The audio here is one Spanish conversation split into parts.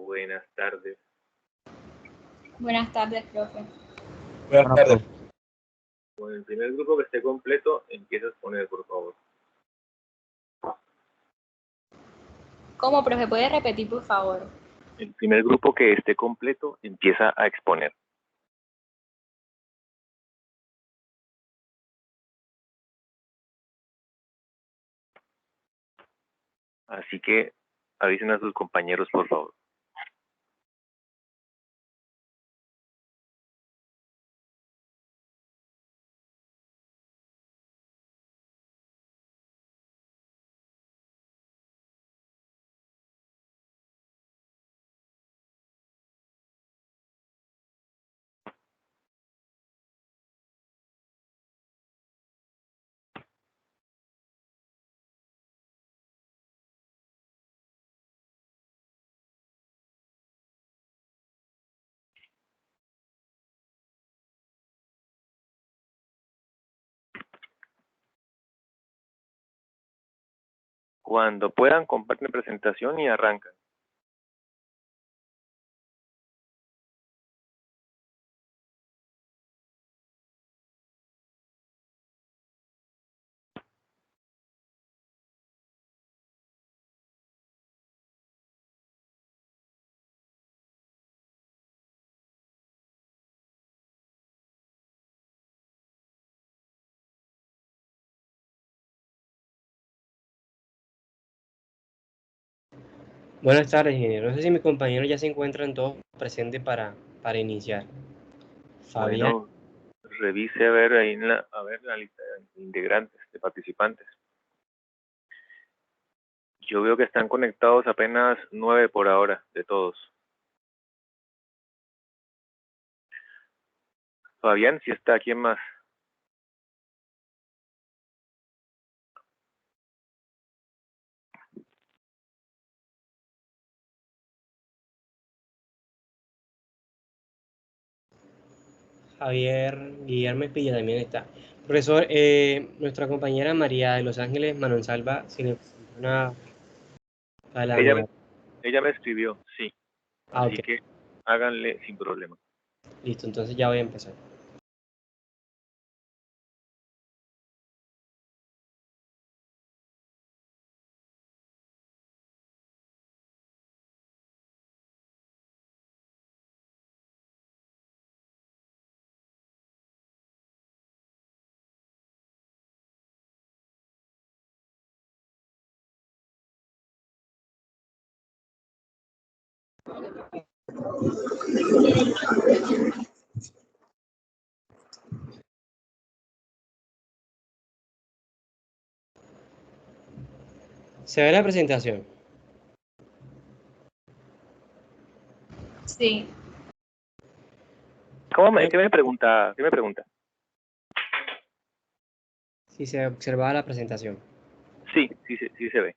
Buenas tardes. Buenas tardes, profe. Buenas tardes. Con el primer grupo que esté completo, empieza a exponer, por favor. ¿Cómo, profe? ¿Puede repetir, por favor? El primer grupo que esté completo, empieza a exponer. Así que avisen a sus compañeros, por favor. Cuando puedan, comparten presentación y arrancan. Buenas tardes, ingeniero. No sé si mis compañeros ya se encuentran todos presentes para iniciar. Fabián. Bueno, revise a ver ahí la lista de integrantes, de participantes. Yo veo que están conectados apenas 9 por ahora, de todos. Fabián, si está, ¿quién más? Javier Guillermo Espilla también está. Profesor, nuestra compañera María de Los Ángeles Manonsalva, si le presenta una calamidad. Ella me escribió, sí. Así Ok. que háganle sin problema. Listo, entonces ya voy a empezar. ¿Se ve la presentación? Sí. ¿Qué me pregunta? Si se observaba la presentación. Sí se ve.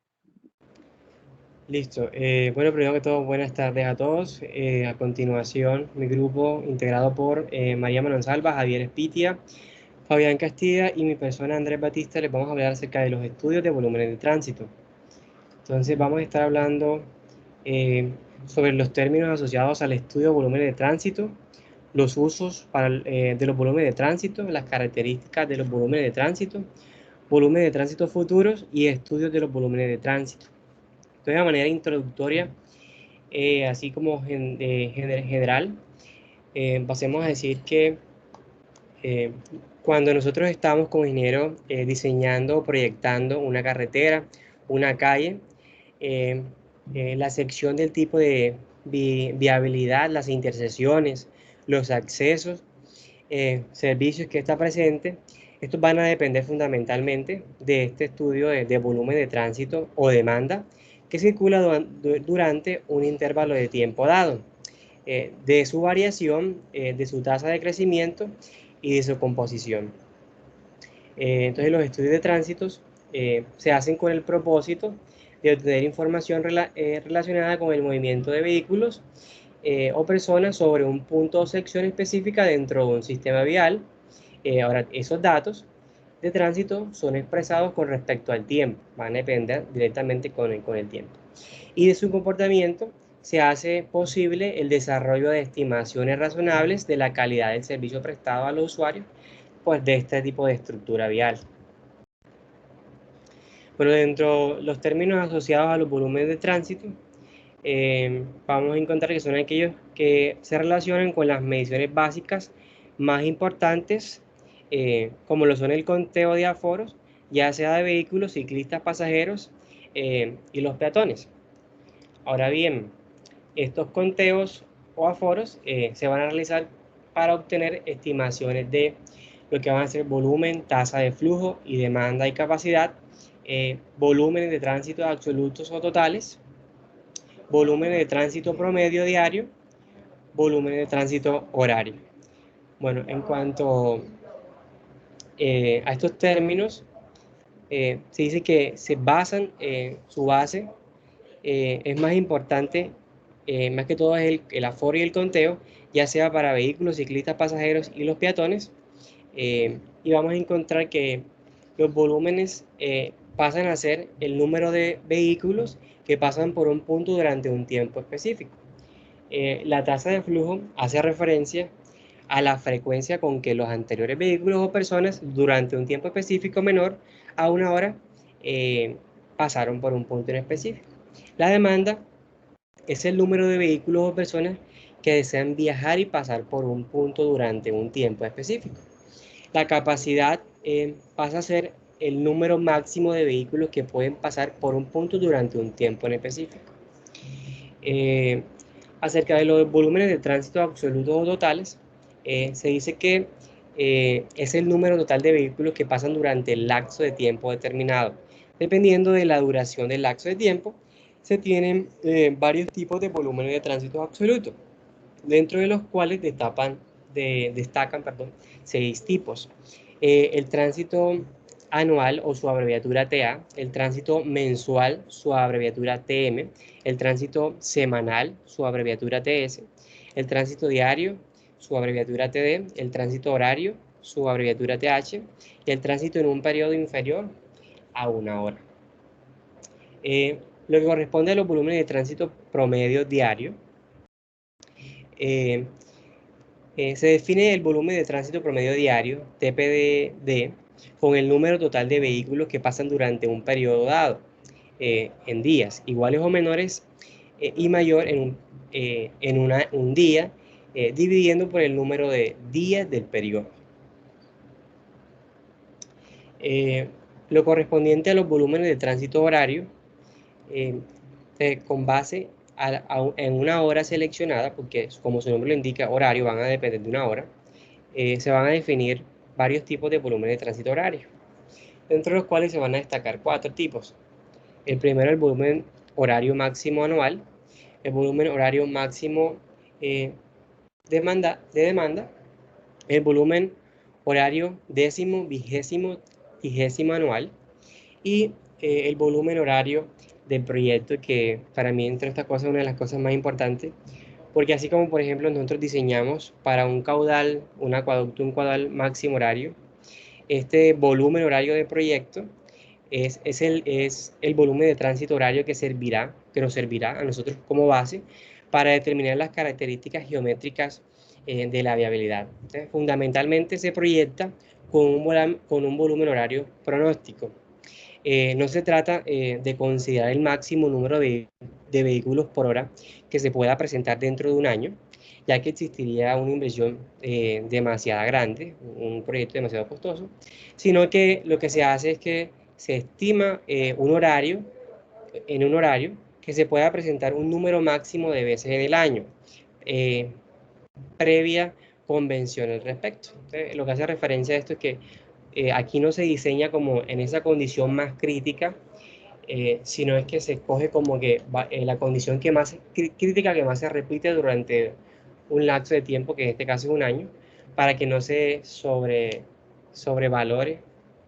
Listo. Bueno, primero que todo, buenas tardes a todos. A continuación, mi grupo integrado por María Manonsalva, Javier Espitia, Fabián Castilla y mi persona Andrés Batista, les vamos a hablar acerca de los estudios de volúmenes de tránsito. Entonces vamos a estar hablando sobre los términos asociados al estudio de volúmenes de tránsito, los usos de los volúmenes de tránsito, las características de los volúmenes de tránsito, volúmenes de tránsito futuros y estudios de los volúmenes de tránsito. Entonces, de manera introductoria, así como general, pasemos a decir que cuando nosotros estamos como ingenieros diseñando o proyectando una carretera, una calle, la sección del tipo de viabilidad, las intersecciones, los accesos, servicios que está presente, estos van a depender fundamentalmente de este estudio de volumen de tránsito o demanda que circula durante un intervalo de tiempo dado, de su variación, de su tasa de crecimiento y de su composición. Entonces los estudios de tránsitos se hacen con el propósito de obtener información relacionada con el movimiento de vehículos o personas sobre un punto o sección específica dentro de un sistema vial. Ahora, esos datos de tránsito son expresados con respecto al tiempo, van a depender directamente con el tiempo, y de su comportamiento se hace posible el desarrollo de estimaciones razonables de la calidad del servicio prestado a los usuarios, pues de este tipo de estructura vial. Bueno, dentro de los términos asociados a los volúmenes de tránsito, vamos a encontrar que son aquellos que se relacionan con las mediciones básicas más importantes, como lo son el conteo de aforos, ya sea de vehículos, ciclistas, pasajeros y los peatones. Ahora bien, estos conteos o aforos se van a realizar para obtener estimaciones de lo que van a ser volumen, tasa de flujo y demanda y capacidad, volúmenes de tránsito absolutos o totales, volúmenes de tránsito promedio diario, volúmenes de tránsito horario. Bueno, en cuanto a estos términos, se dice que se basan, su base es más importante, más que todo es el aforo y el conteo, ya sea para vehículos, ciclistas, pasajeros y los peatones, y vamos a encontrar que los volúmenes pasan a ser el número de vehículos que pasan por un punto durante un tiempo específico. La tasa de flujo hace referencia a la frecuencia con que los anteriores vehículos o personas durante un tiempo específico menor a una hora pasaron por un punto en específico. La demanda es el número de vehículos o personas que desean viajar y pasar por un punto durante un tiempo específico. La capacidad pasa a ser el número máximo de vehículos que pueden pasar por un punto durante un tiempo en específico. Acerca de los volúmenes de tránsito absolutos o totales, se dice que es el número total de vehículos que pasan durante el lapso de tiempo determinado. Dependiendo de la duración del lapso de tiempo, se tienen varios tipos de volúmenes de tránsito absoluto, dentro de los cuales destacan 6 tipos. El tránsito anual o su abreviatura TA, el tránsito mensual, su abreviatura TM, el tránsito semanal, su abreviatura TS, el tránsito diario, su abreviatura TD, el tránsito horario, su abreviatura TH, y el tránsito en un periodo inferior a una hora. Lo que corresponde a los volúmenes de tránsito promedio diario, se define el volumen de tránsito promedio diario, TPD, con el número total de vehículos que pasan durante un periodo dado, en días, iguales o menores y mayor en un día, dividiendo por el número de días del periodo. Lo correspondiente a los volúmenes de tránsito horario, con base en una hora seleccionada, porque como su nombre lo indica, horario, van a depender de una hora, se van a definir varios tipos de volúmenes de tránsito horario, dentro de los cuales se van a destacar 4 tipos. El primero, el volumen horario máximo anual, el volumen horario máximo de demanda, el volumen horario décimo, vigésimo anual y el volumen horario del proyecto, que para mí entre estas cosas es una de las cosas más importantes, porque así como por ejemplo nosotros diseñamos para un caudal, un acueducto, un caudal máximo horario, este volumen horario de proyecto es el volumen de tránsito horario que nos servirá a nosotros como base para determinar las características geométricas de la viabilidad. Entonces, fundamentalmente se proyecta con un volumen horario pronóstico. No se trata de considerar el máximo número de vehículos por hora que se pueda presentar dentro de un año, ya que existiría una inversión demasiado grande, un proyecto demasiado costoso, sino que lo que se hace es que se estima en un horario que se pueda presentar un número máximo de veces en el año, previa convención al respecto. Entonces, lo que hace referencia a esto es que aquí no se diseña como en esa condición más crítica, sino es que se escoge como que la condición que más crítica que más se repite durante un lapso de tiempo, que en este caso es un año, para que no se sobrevalore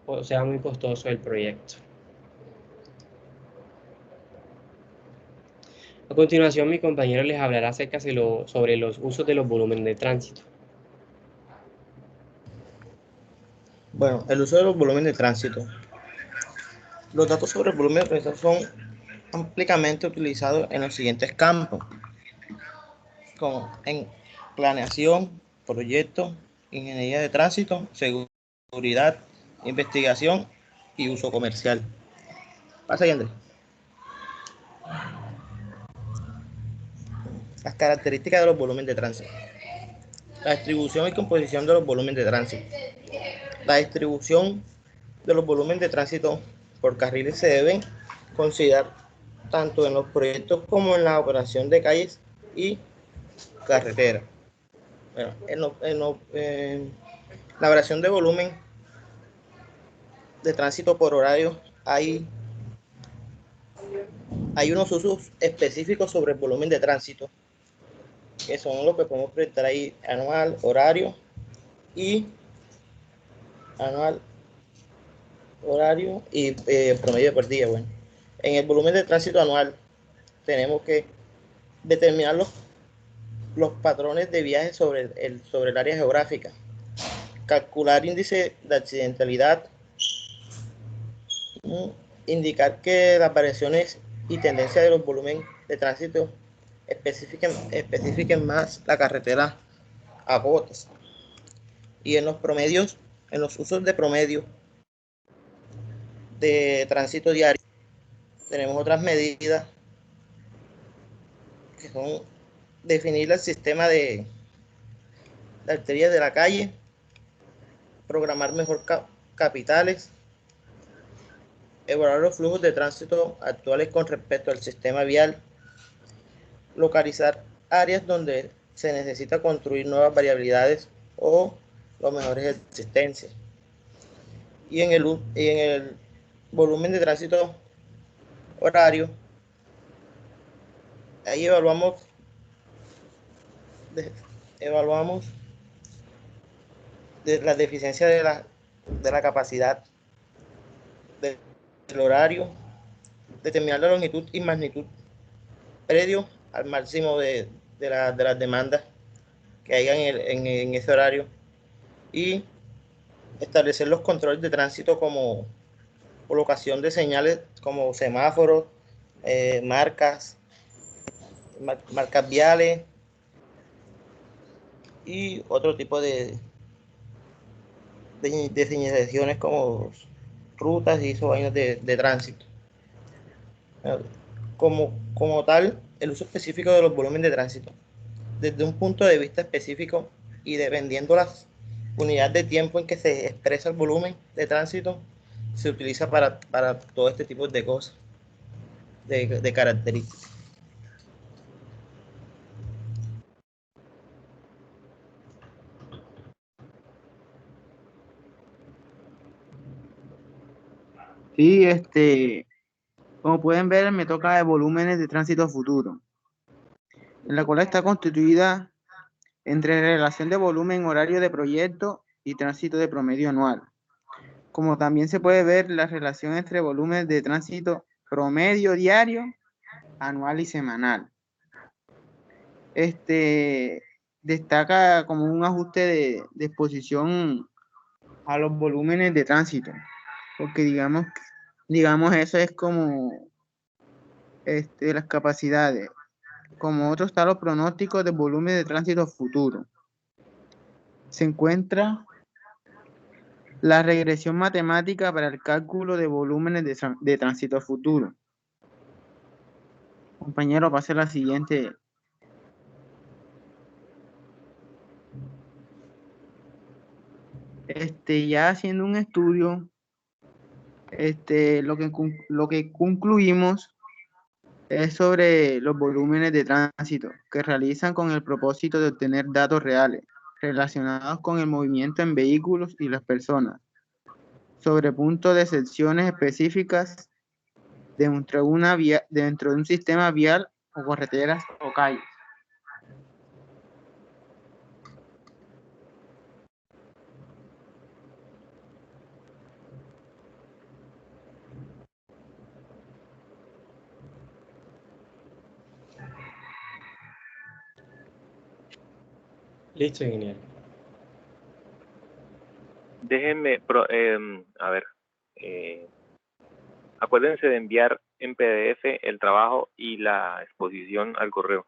o sea muy costoso el proyecto. A continuación, mi compañero les hablará acerca sobre los usos de los volúmenes de tránsito. Bueno, el uso de los volúmenes de tránsito. Los datos sobre el volumen de tránsito son ampliamente utilizado en los siguientes campos, como en planeación, proyectos, ingeniería de tránsito, seguridad, investigación y uso comercial. Pasa, Andrés. Las características de los volúmenes de tránsito. La distribución y composición de los volúmenes de tránsito. La distribución de los volúmenes de tránsito por carriles se deben considerar tanto en los proyectos como en la operación de calles y carreteras. Bueno, en la variación de volumen de tránsito por horario hay unos usos específicos sobre el volumen de tránsito, que son los que podemos presentar ahí: anual, horario y promedio por día. Bueno, en el volumen de tránsito anual tenemos que determinar los patrones de viaje sobre el área geográfica, calcular índice de accidentalidad, indicar que las variaciones y tendencias de los volúmenes de tránsito especifiquen más la carretera a botes. Y en los promedios, en los usos de promedio de tránsito diario, tenemos otras medidas que son definir el sistema de arterias de la calle, programar mejor capitales, evaluar los flujos de tránsito actuales con respecto al sistema vial, localizar áreas donde se necesita construir nuevas variabilidades o los mejores existencias. Y en el volumen de tránsito horario, ahí evaluamos la deficiencia de la capacidad del horario, determinar la longitud y magnitud previo al máximo de las demandas que hayan en ese horario, y establecer los controles de tránsito como colocación de señales como semáforos, marcas viales y otro tipo de señalizaciones como rutas y esos vainos de tránsito. Como tal, el uso específico de los volúmenes de tránsito, desde un punto de vista específico y dependiendo las unidades de tiempo en que se expresa el volumen de tránsito, se utiliza para todo este tipo de cosas, de características. Sí, como pueden ver, me toca de volúmenes de tránsito futuro, en la cual está constituida entre relación de volumen horario de proyecto y tránsito de promedio anual. Como también se puede ver la relación entre volúmenes de tránsito promedio diario, anual y semanal. Destaca como un ajuste de exposición a los volúmenes de tránsito, porque digamos eso es como las capacidades. Como otro está los pronósticos de volumen de tránsito futuro. Se encuentra la regresión matemática para el cálculo de volúmenes de tránsito futuro. Compañero, pase la siguiente. Ya haciendo un estudio, lo que concluimos es sobre los volúmenes de tránsito que realizan con el propósito de obtener datos reales relacionados con el movimiento en vehículos y las personas, sobre puntos de secciones específicas dentro de un sistema vial o carreteras o calles. Listo, ingeniero. Déjenme, acuérdense de enviar en PDF el trabajo y la exposición al correo.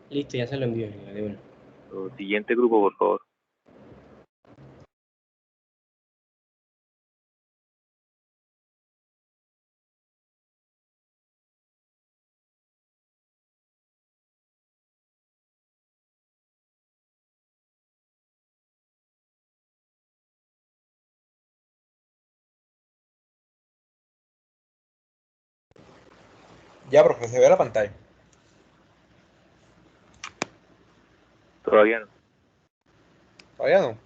Listo, ya se lo envío. De una. Siguiente grupo, por favor. Ya, profe, se ve la pantalla. Todavía no. ¿Todavía no?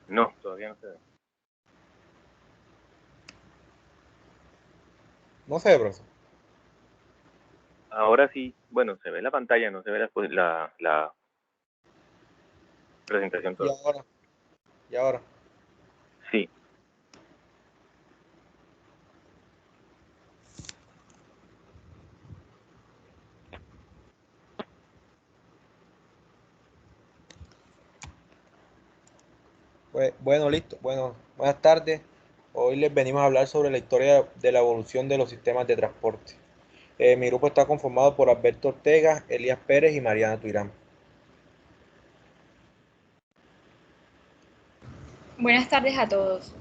No, todavía no se ve. No se ve, profe. Ahora sí, bueno, se ve la pantalla, no se ve la presentación Y toda. ahora. Y ahora. Sí. Bueno, listo. Bueno, buenas tardes. Hoy les venimos a hablar sobre la historia de la evolución de los sistemas de transporte. Mi grupo está conformado por Alberto Ortega, Elías Pérez y Mariana Tuirán. Buenas tardes a todos.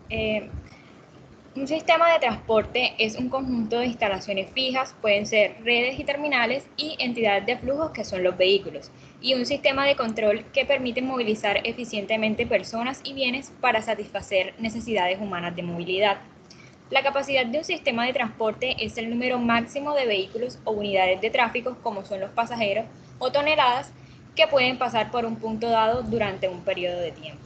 Un sistema de transporte es un conjunto de instalaciones fijas, pueden ser redes y terminales, y entidades de flujos que son los vehículos, y un sistema de control que permite movilizar eficientemente personas y bienes para satisfacer necesidades humanas de movilidad. La capacidad de un sistema de transporte es el número máximo de vehículos o unidades de tráfico, como son los pasajeros o toneladas, que pueden pasar por un punto dado durante un periodo de tiempo.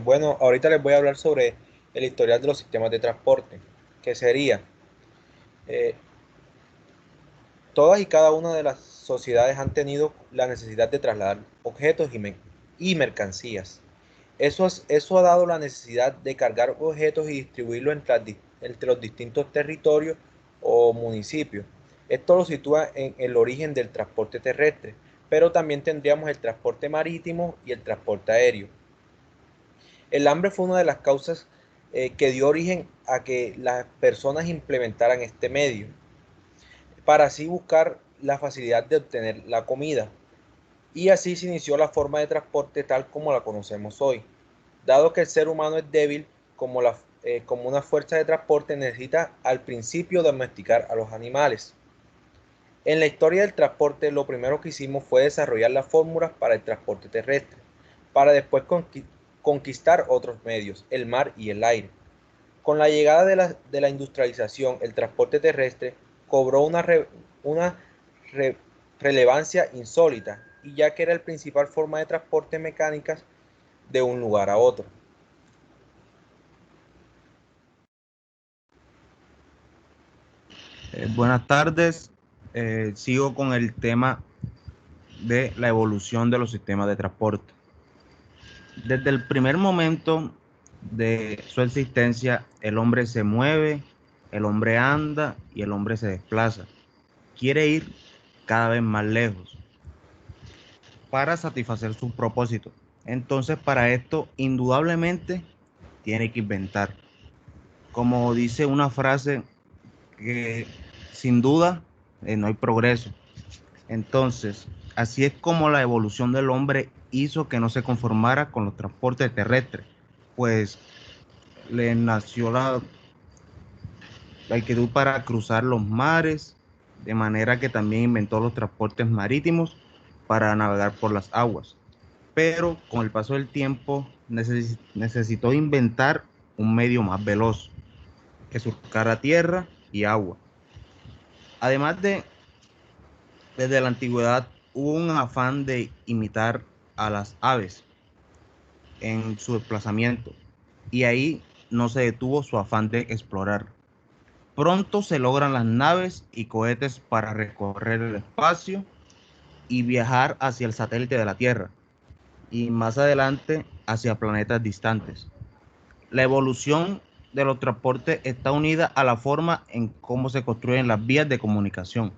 Bueno, ahorita les voy a hablar sobre el historial de los sistemas de transporte, que sería eh, todas y cada una de las sociedades han tenido la necesidad de trasladar objetos y mercancías. Eso ha dado la necesidad de cargar objetos y distribuirlos entre los distintos territorios o municipios. Esto lo sitúa en el origen del transporte terrestre, pero también tendríamos el transporte marítimo y el transporte aéreo. El hambre fue una de las causas que dio origen a que las personas implementaran este medio, para así buscar la facilidad de obtener la comida. Y así se inició la forma de transporte tal como la conocemos hoy. Dado que el ser humano es débil, como una fuerza de transporte, necesita al principio domesticar a los animales. En la historia del transporte, lo primero que hicimos fue desarrollar las fórmulas para el transporte terrestre, para después conquistar otros medios, el mar y el aire. Con la llegada de la industrialización, el transporte terrestre cobró una relevancia insólita, y ya que era la principal forma de transporte mecánicas de un lugar a otro. Buenas tardes. Sigo con el tema de la evolución de los sistemas de transporte. Desde el primer momento de su existencia, el hombre se mueve, el hombre anda y el hombre se desplaza. Quiere ir cada vez más lejos para satisfacer sus propósitos. Entonces, para esto, indudablemente, tiene que inventar. Como dice una frase que sin duda no hay progreso. Entonces, así es como la evolución del hombre hizo que no se conformara con los transportes terrestres, pues le nació la inquietud para cruzar los mares, de manera que también inventó los transportes marítimos para navegar por las aguas. Pero con el paso del tiempo necesitó inventar un medio más veloz que surcara tierra y agua. Además desde la antigüedad hubo un afán de imitar a las aves en su desplazamiento, y ahí no se detuvo su afán de explorar. Pronto se logran las naves y cohetes para recorrer el espacio y viajar hacia el satélite de la Tierra, y más adelante hacia planetas distantes. La evolución de los transportes está unida a la forma en cómo se construyen las vías de comunicación.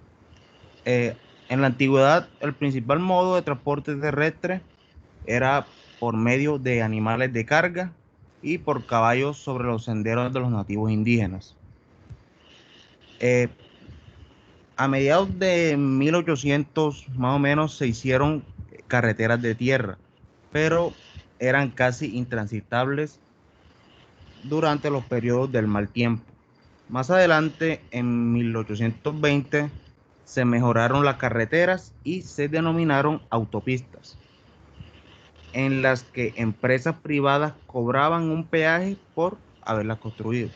En la antigüedad, el principal modo de transporte terrestre era por medio de animales de carga y por caballos sobre los senderos de los nativos indígenas. A mediados de 1800, más o menos, se hicieron carreteras de tierra, pero eran casi intransitables durante los periodos del mal tiempo. Más adelante, en 1820, se mejoraron las carreteras y se denominaron autopistas, en las que empresas privadas cobraban un peaje por haberlas construido.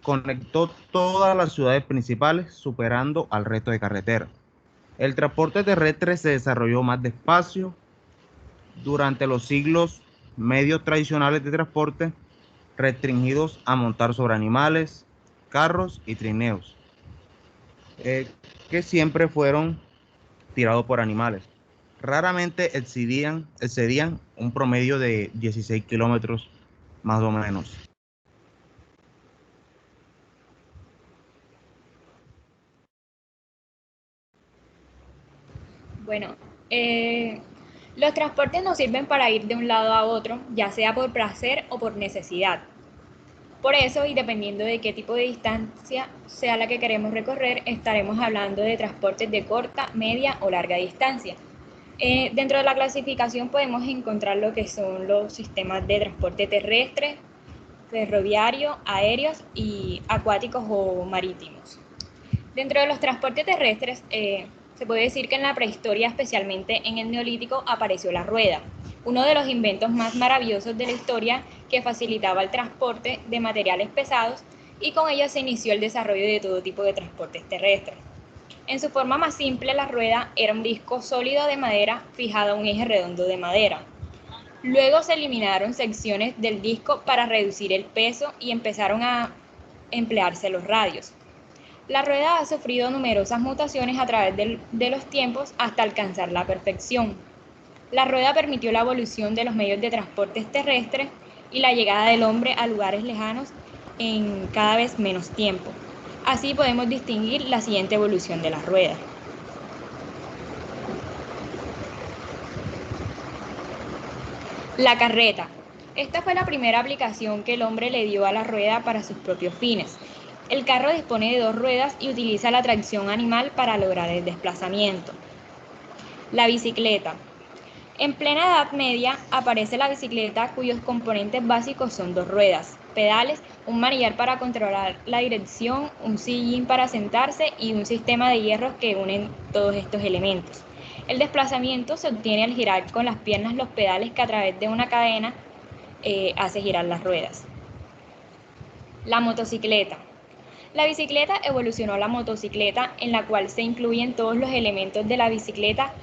Conectó todas las ciudades principales, superando al resto de carreteras. El transporte terrestre se desarrolló más despacio durante los siglos medios tradicionales de transporte, restringidos a montar sobre animales, carros y trineos, que siempre fueron tirados por animales. Raramente excedían un promedio de 16 kilómetros más o menos. Bueno, los transportes nos sirven para ir de un lado a otro, ya sea por placer o por necesidad. Por eso, y dependiendo de qué tipo de distancia sea la que queremos recorrer, estaremos hablando de transportes de corta, media o larga distancia. Dentro de la clasificación podemos encontrar lo que son los sistemas de transporte terrestre, ferroviario, aéreos y acuáticos o marítimos. Dentro de los transportes terrestres, se puede decir que en la prehistoria, especialmente en el Neolítico, apareció la rueda, uno de los inventos más maravillosos de la historia que facilitaba el transporte de materiales pesados, y con ello se inició el desarrollo de todo tipo de transportes terrestres. En su forma más simple, la rueda era un disco sólido de madera fijado a un eje redondo de madera. Luego se eliminaron secciones del disco para reducir el peso y empezaron a emplearse los radios. La rueda ha sufrido numerosas mutaciones a través de los tiempos hasta alcanzar la perfección. La rueda permitió la evolución de los medios de transporte terrestres y la llegada del hombre a lugares lejanos en cada vez menos tiempo. Así podemos distinguir la siguiente evolución de la rueda. La carreta. Esta fue la primera aplicación que el hombre le dio a la rueda para sus propios fines. El carro dispone de 2 ruedas y utiliza la tracción animal para lograr el desplazamiento. La bicicleta. En plena Edad Media aparece la bicicleta, cuyos componentes básicos son 2 ruedas, pedales, un manillar para controlar la dirección, un sillín para sentarse y un sistema de hierros que unen todos estos elementos. El desplazamiento se obtiene al girar con las piernas los pedales, que a través de una cadena hace girar las ruedas. La motocicleta. La bicicleta evolucionó a la motocicleta, en la cual se incluyen todos los elementos de la bicicleta,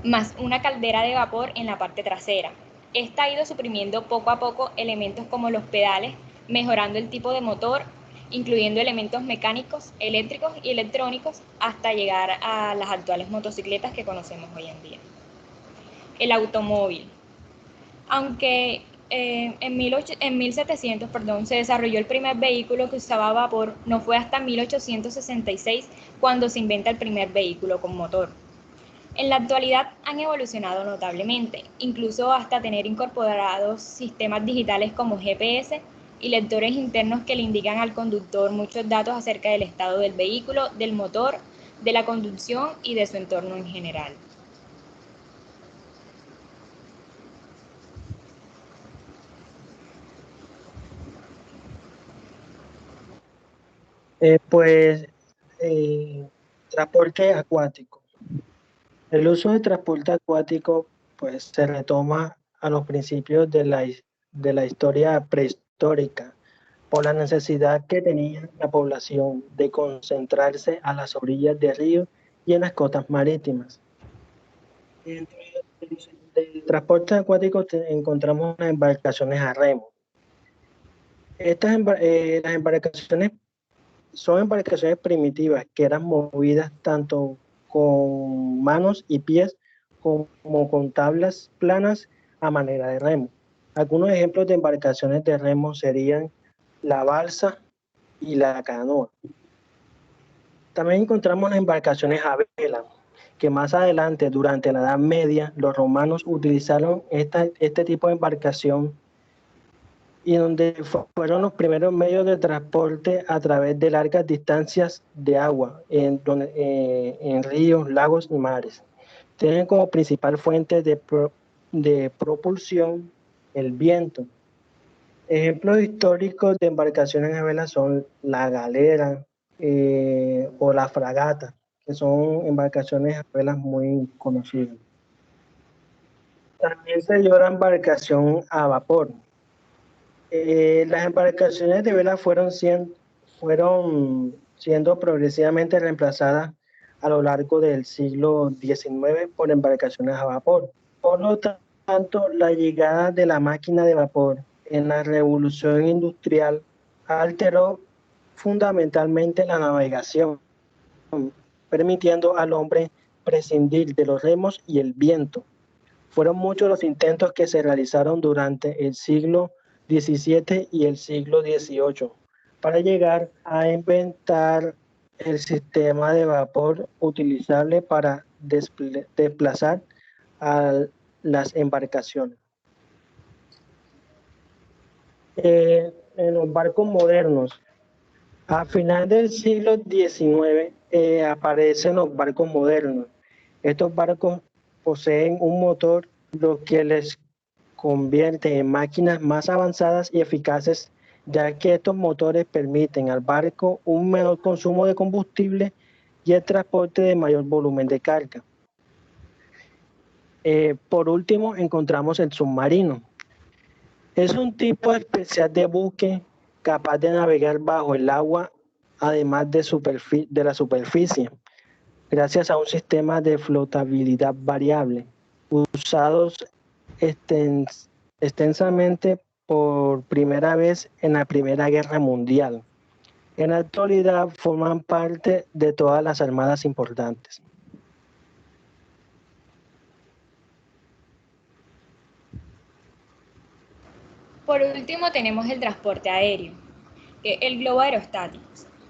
más una caldera de vapor en la parte trasera. Esta ha ido suprimiendo poco a poco elementos como los pedales, mejorando el tipo de motor, incluyendo elementos mecánicos, eléctricos y electrónicos, hasta llegar a las actuales motocicletas que conocemos hoy en día. El automóvil. Aunque en 1700 se desarrolló el primer vehículo que usaba vapor, no fue hasta 1866 cuando se inventa el primer vehículo con motor. En la actualidad han evolucionado notablemente, incluso hasta tener incorporados sistemas digitales como GPS y lectores internos que le indican al conductor muchos datos acerca del estado del vehículo, del motor, de la conducción y de su entorno en general. Transporte acuático. El uso de transporte acuático pues se retoma a los principios de la historia prehistórica, por la necesidad que tenía la población de concentrarse a las orillas de ríos y en las costas marítimas. Dentro del transporte acuático encontramos las embarcaciones a remo. Las embarcaciones son embarcaciones primitivas que eran movidas tanto con manos y pies como con tablas planas a manera de remo. Algunos ejemplos de embarcaciones de remo serían la balsa y la canoa. También encontramos las embarcaciones a vela, que más adelante, durante la Edad Media, los romanos utilizaron este tipo de embarcación y donde fueron los primeros medios de transporte a través de largas distancias de agua, en ríos, lagos y mares. Tienen como principal fuente de propulsión el viento. Ejemplos históricos de embarcaciones a vela son la galera o la fragata, que son embarcaciones a velas muy conocidas. También se dio la embarcación a vapor. Las embarcaciones de vela fueron siendo progresivamente reemplazadas a lo largo del siglo XIX por embarcaciones a vapor. Por lo tanto, la llegada de la máquina de vapor en la revolución industrial alteró fundamentalmente la navegación, permitiendo al hombre prescindir de los remos y el viento. Fueron muchos los intentos que se realizaron durante el siglo XVII y el siglo XVIII para llegar a inventar el sistema de vapor utilizable para desplazar a las embarcaciones. En los barcos modernos, a final del siglo XIX aparecen los barcos modernos. Estos barcos poseen un motor, lo que les convierte en máquinas más avanzadas y eficaces, ya que estos motores permiten al barco un menor consumo de combustible y el transporte de mayor volumen de carga. Por último, encontramos el submarino. Es un tipo especial de buque capaz de navegar bajo el agua, además de la superficie, gracias a un sistema de flotabilidad variable, usados extensamente por primera vez en la Primera Guerra Mundial. En la actualidad forman parte de todas las armadas importantes. Por último tenemos el transporte aéreo, el globo aerostático.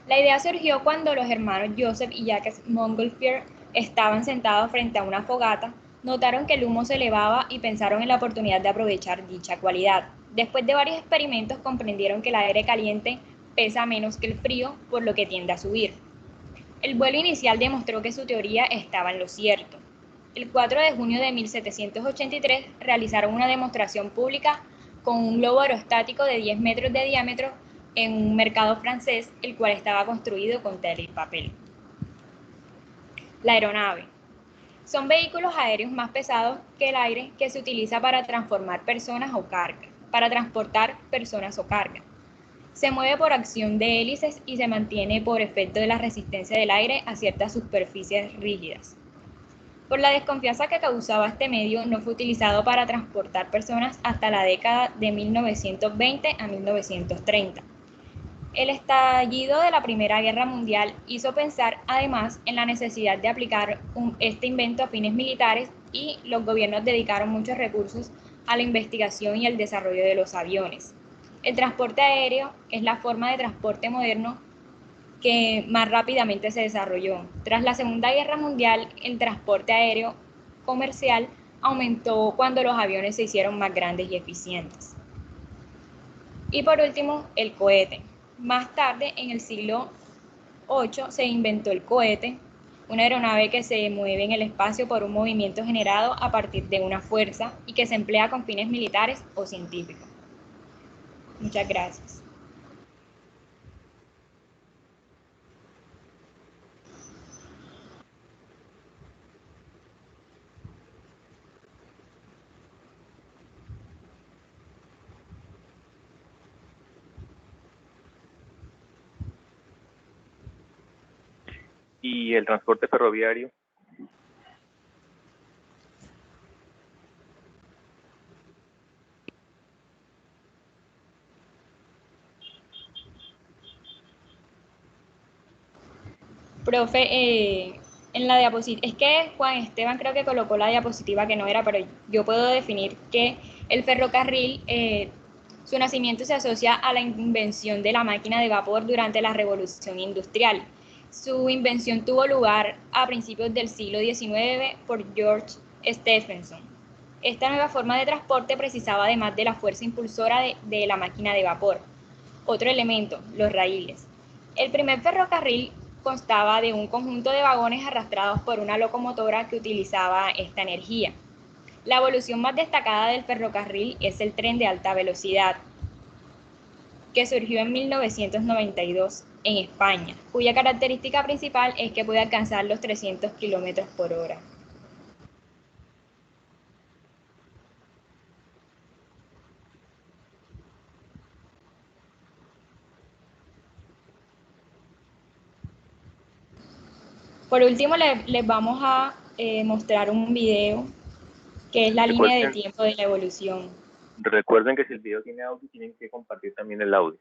La idea surgió cuando los hermanos Joseph y Jacques Montgolfier estaban sentados frente a una fogata, notaron que el humo se elevaba y pensaron en la oportunidad de aprovechar dicha cualidad. Después de varios experimentos comprendieron que el aire caliente pesa menos que el frío, por lo que tiende a subir. El vuelo inicial demostró que su teoría estaba en lo cierto. El 4 de junio de 1783 realizaron una demostración pública con un globo aerostático de 10 metros de diámetro en un mercado francés, el cual estaba construido con tela y papel. La aeronave. Son vehículos aéreos más pesados que el aire que se utiliza para transportar personas o carga. Se mueve por acción de hélices y se mantiene por efecto de la resistencia del aire a ciertas superficies rígidas. Por la desconfianza que causaba este medio, no fue utilizado para transportar personas hasta la década de 1920 a 1930. El estallido de la Primera Guerra Mundial hizo pensar además en la necesidad de aplicar este invento a fines militares y los gobiernos dedicaron muchos recursos a la investigación y el desarrollo de los aviones. El transporte aéreo es la forma de transporte moderno que más rápidamente se desarrolló. Tras la Segunda Guerra Mundial, el transporte aéreo comercial aumentó cuando los aviones se hicieron más grandes y eficientes. Y por último, el cohete. Más tarde, en el siglo VIII, se inventó el cohete, una aeronave que se mueve en el espacio por un movimiento generado a partir de una fuerza y que se emplea con fines militares o científicos. Muchas gracias. ¿Y el transporte ferroviario? Profe, en la diapositiva, es que Juan Esteban creo que colocó la diapositiva que no era, pero yo puedo definir que el ferrocarril, su nacimiento se asocia a la invención de la máquina de vapor durante la Revolución Industrial. Su invención tuvo lugar a principios del siglo XIX por George Stephenson. Esta nueva forma de transporte precisaba además de la fuerza impulsora de la máquina de vapor. Otro elemento, los raíles. El primer ferrocarril constaba de un conjunto de vagones arrastrados por una locomotora que utilizaba esta energía. La evolución más destacada del ferrocarril es el tren de alta velocidad, que surgió en 1992 en España, cuya característica principal es que puede alcanzar los 300 kilómetros por hora. Por último, les vamos a mostrar un video que es la línea de tiempo de la evolución. Recuerden que si el video tiene audio, tienen que compartir también el audio.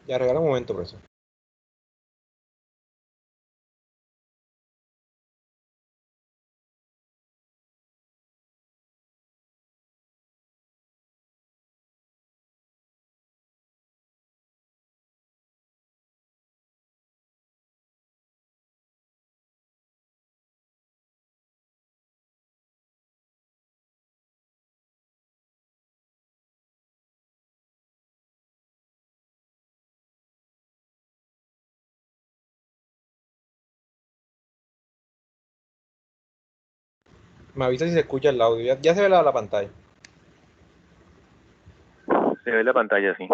Ya, regala un momento, profesor. Me avisa si se escucha el audio. Ya se ve la pantalla. Se ve la pantalla, sí.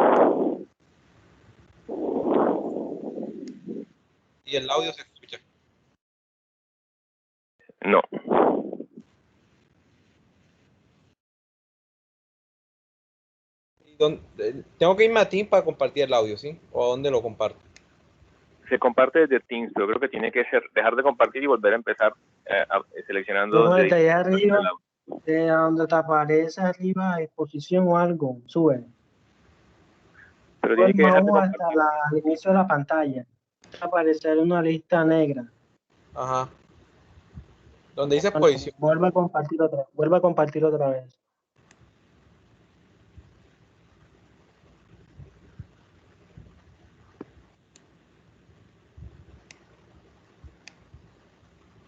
Y el audio se escucha. No. Tengo que irme a Teams para compartir el audio, ¿sí? ¿O a dónde lo comparto? Se comparte desde Teams, pero creo que tiene que dejar de compartir y volver a empezar seleccionando No, desde allá el arriba, audio. de donde te aparece arriba, exposición o algo, sube. Pero tiene que dejar de Vamos compartir. hasta el inicio de la pantalla. Va a aparecer una lista negra. Ajá. Donde dice exposición. Vuelve a compartir otra vez.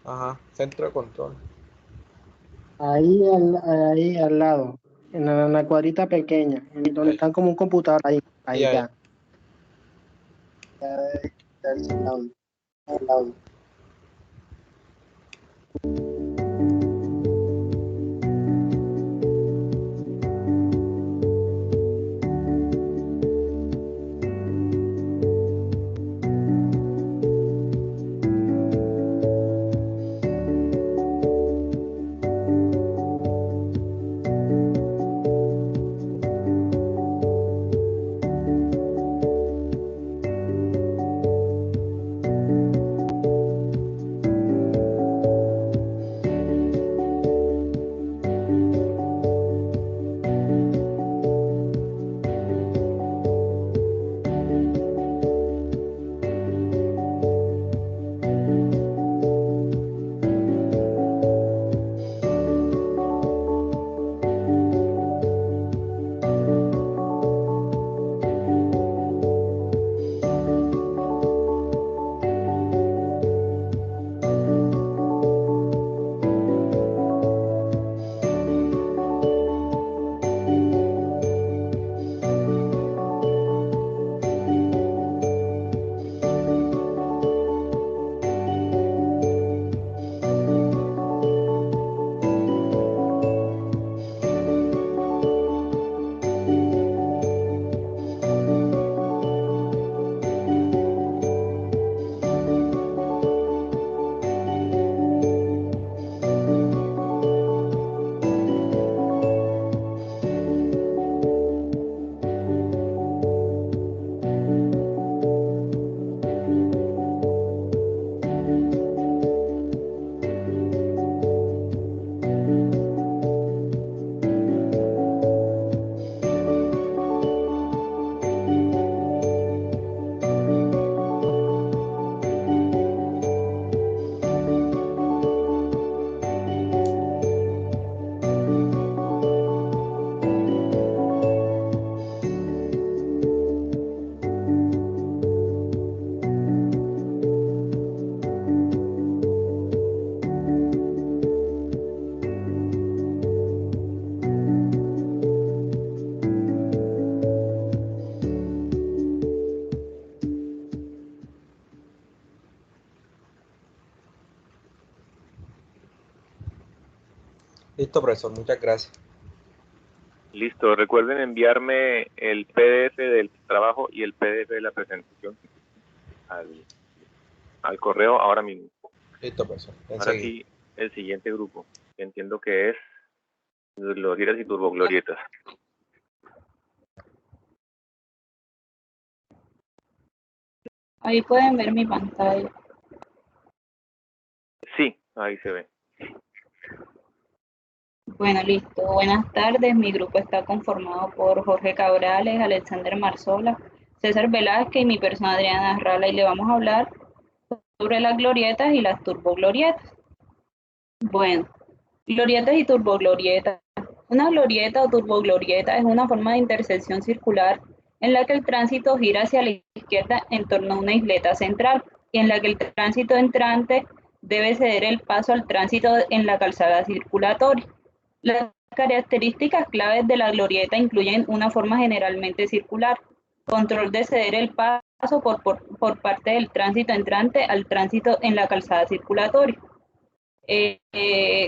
Ajá. Centro de control. Ahí al lado, en la cuadrita pequeña, donde están como un computador, ahí ya. Ya debe quitarse el audio. Listo, profesor, muchas gracias. Listo, recuerden enviarme el PDF del trabajo y el PDF de la presentación al correo ahora mismo. Listo, profesor. Ahora sí, el siguiente grupo, que entiendo que es glorietas y turboglorietas. Ahí pueden ver mi pantalla. Sí, ahí se ve. Bueno, listo. Buenas tardes. Mi grupo está conformado por Jorge Cabrales, Alexander Marzola, César Velázquez y mi persona Adriana Rala, y le vamos a hablar sobre las glorietas y las turboglorietas. Bueno, glorietas y turboglorietas. Una glorieta o turboglorieta es una forma de intersección circular en la que el tránsito gira hacia la izquierda en torno a una isleta central y en la que el tránsito entrante debe ceder el paso al tránsito en la calzada circulatoria. Las características claves de la glorieta incluyen una forma generalmente circular, control de ceder el paso por parte del tránsito entrante al tránsito en la calzada circulatoria,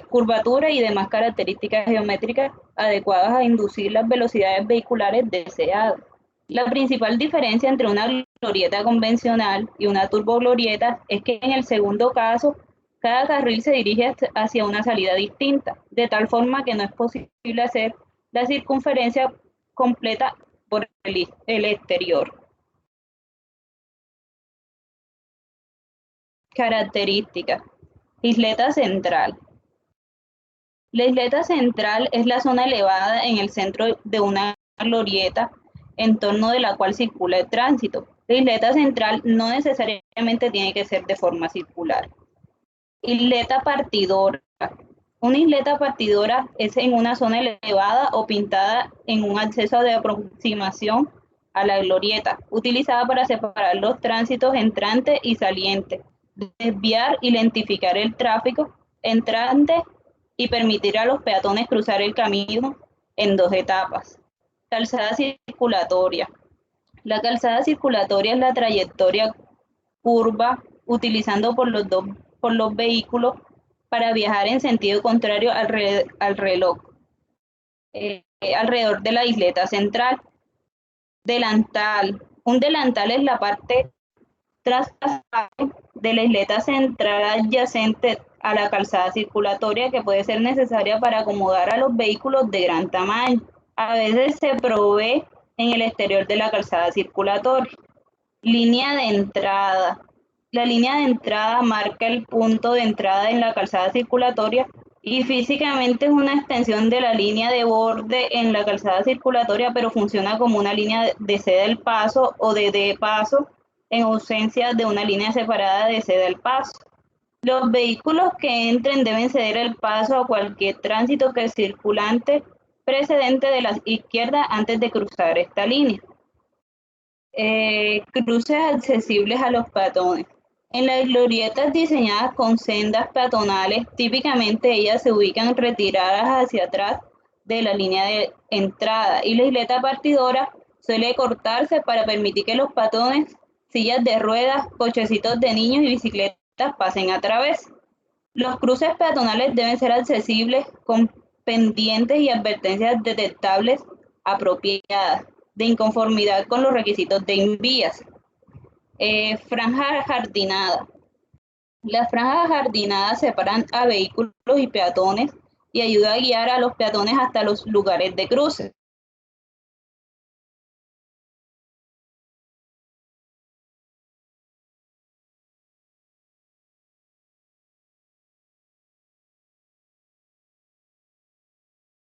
curvatura y demás características geométricas adecuadas a inducir las velocidades vehiculares deseadas. La principal diferencia entre una glorieta convencional y una turboglorieta es que en el segundo caso, cada carril se dirige hacia una salida distinta, de tal forma que no es posible hacer la circunferencia completa por el exterior. Características. Isleta central. La isleta central es la zona elevada en el centro de una glorieta en torno de la cual circula el tránsito. La isleta central no necesariamente tiene que ser de forma circular. Isleta partidora. Una isleta partidora es en una zona elevada o pintada en un acceso de aproximación a la glorieta, utilizada para separar los tránsitos entrante y saliente, desviar y lentificar el tráfico entrante y permitir a los peatones cruzar el camino en dos etapas. Calzada circulatoria. La calzada circulatoria es la trayectoria curva utilizando por los vehículos para viajar en sentido contrario al reloj, alrededor de la isleta central. Delantal. Un delantal es la parte traspasable de la isleta central adyacente a la calzada circulatoria que puede ser necesaria para acomodar a los vehículos de gran tamaño. A veces se provee en el exterior de la calzada circulatoria. Línea de entrada. La línea de entrada marca el punto de entrada en la calzada circulatoria y físicamente es una extensión de la línea de borde en la calzada circulatoria, pero funciona como una línea de ceda el paso o de paso en ausencia de una línea separada de ceda el paso. Los vehículos que entren deben ceder el paso a cualquier tránsito que circulante precedente de la izquierda antes de cruzar esta línea. Cruces accesibles a los peatones. En las glorietas diseñadas con sendas peatonales, típicamente ellas se ubican retiradas hacia atrás de la línea de entrada y la isleta partidora suele cortarse para permitir que los peatones, sillas de ruedas, cochecitos de niños y bicicletas pasen a través. Los cruces peatonales deben ser accesibles con pendientes y advertencias detectables apropiadas, de inconformidad con los requisitos de vías. Franja jardinada. Las franjas jardinadas separan a vehículos y peatones y ayuda a guiar a los peatones hasta los lugares de cruce.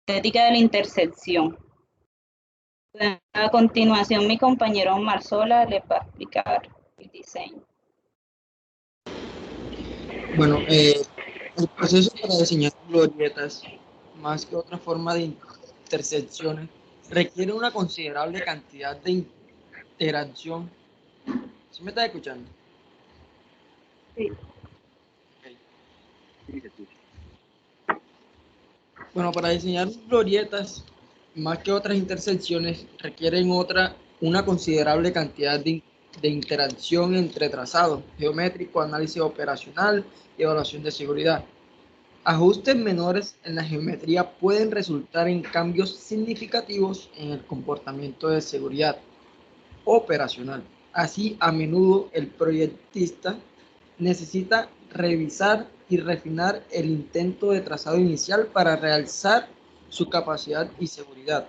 Estética de la intersección. A continuación, mi compañero Marzola les va a explicar el diseño. Bueno, el proceso para diseñar glorietas, más que otra forma de intersecciones, requiere una considerable cantidad de interacción. ¿Sí me estás escuchando? Sí. Okay. Bueno, para diseñar glorietas, más que otras intersecciones, requieren una considerable cantidad de interacción entre trazados, geométrico, análisis operacional y evaluación de seguridad. Ajustes menores en la geometría pueden resultar en cambios significativos en el comportamiento de seguridad operacional. Así, a menudo el proyectista necesita revisar y refinar el intento de trazado inicial para realzar su capacidad y seguridad.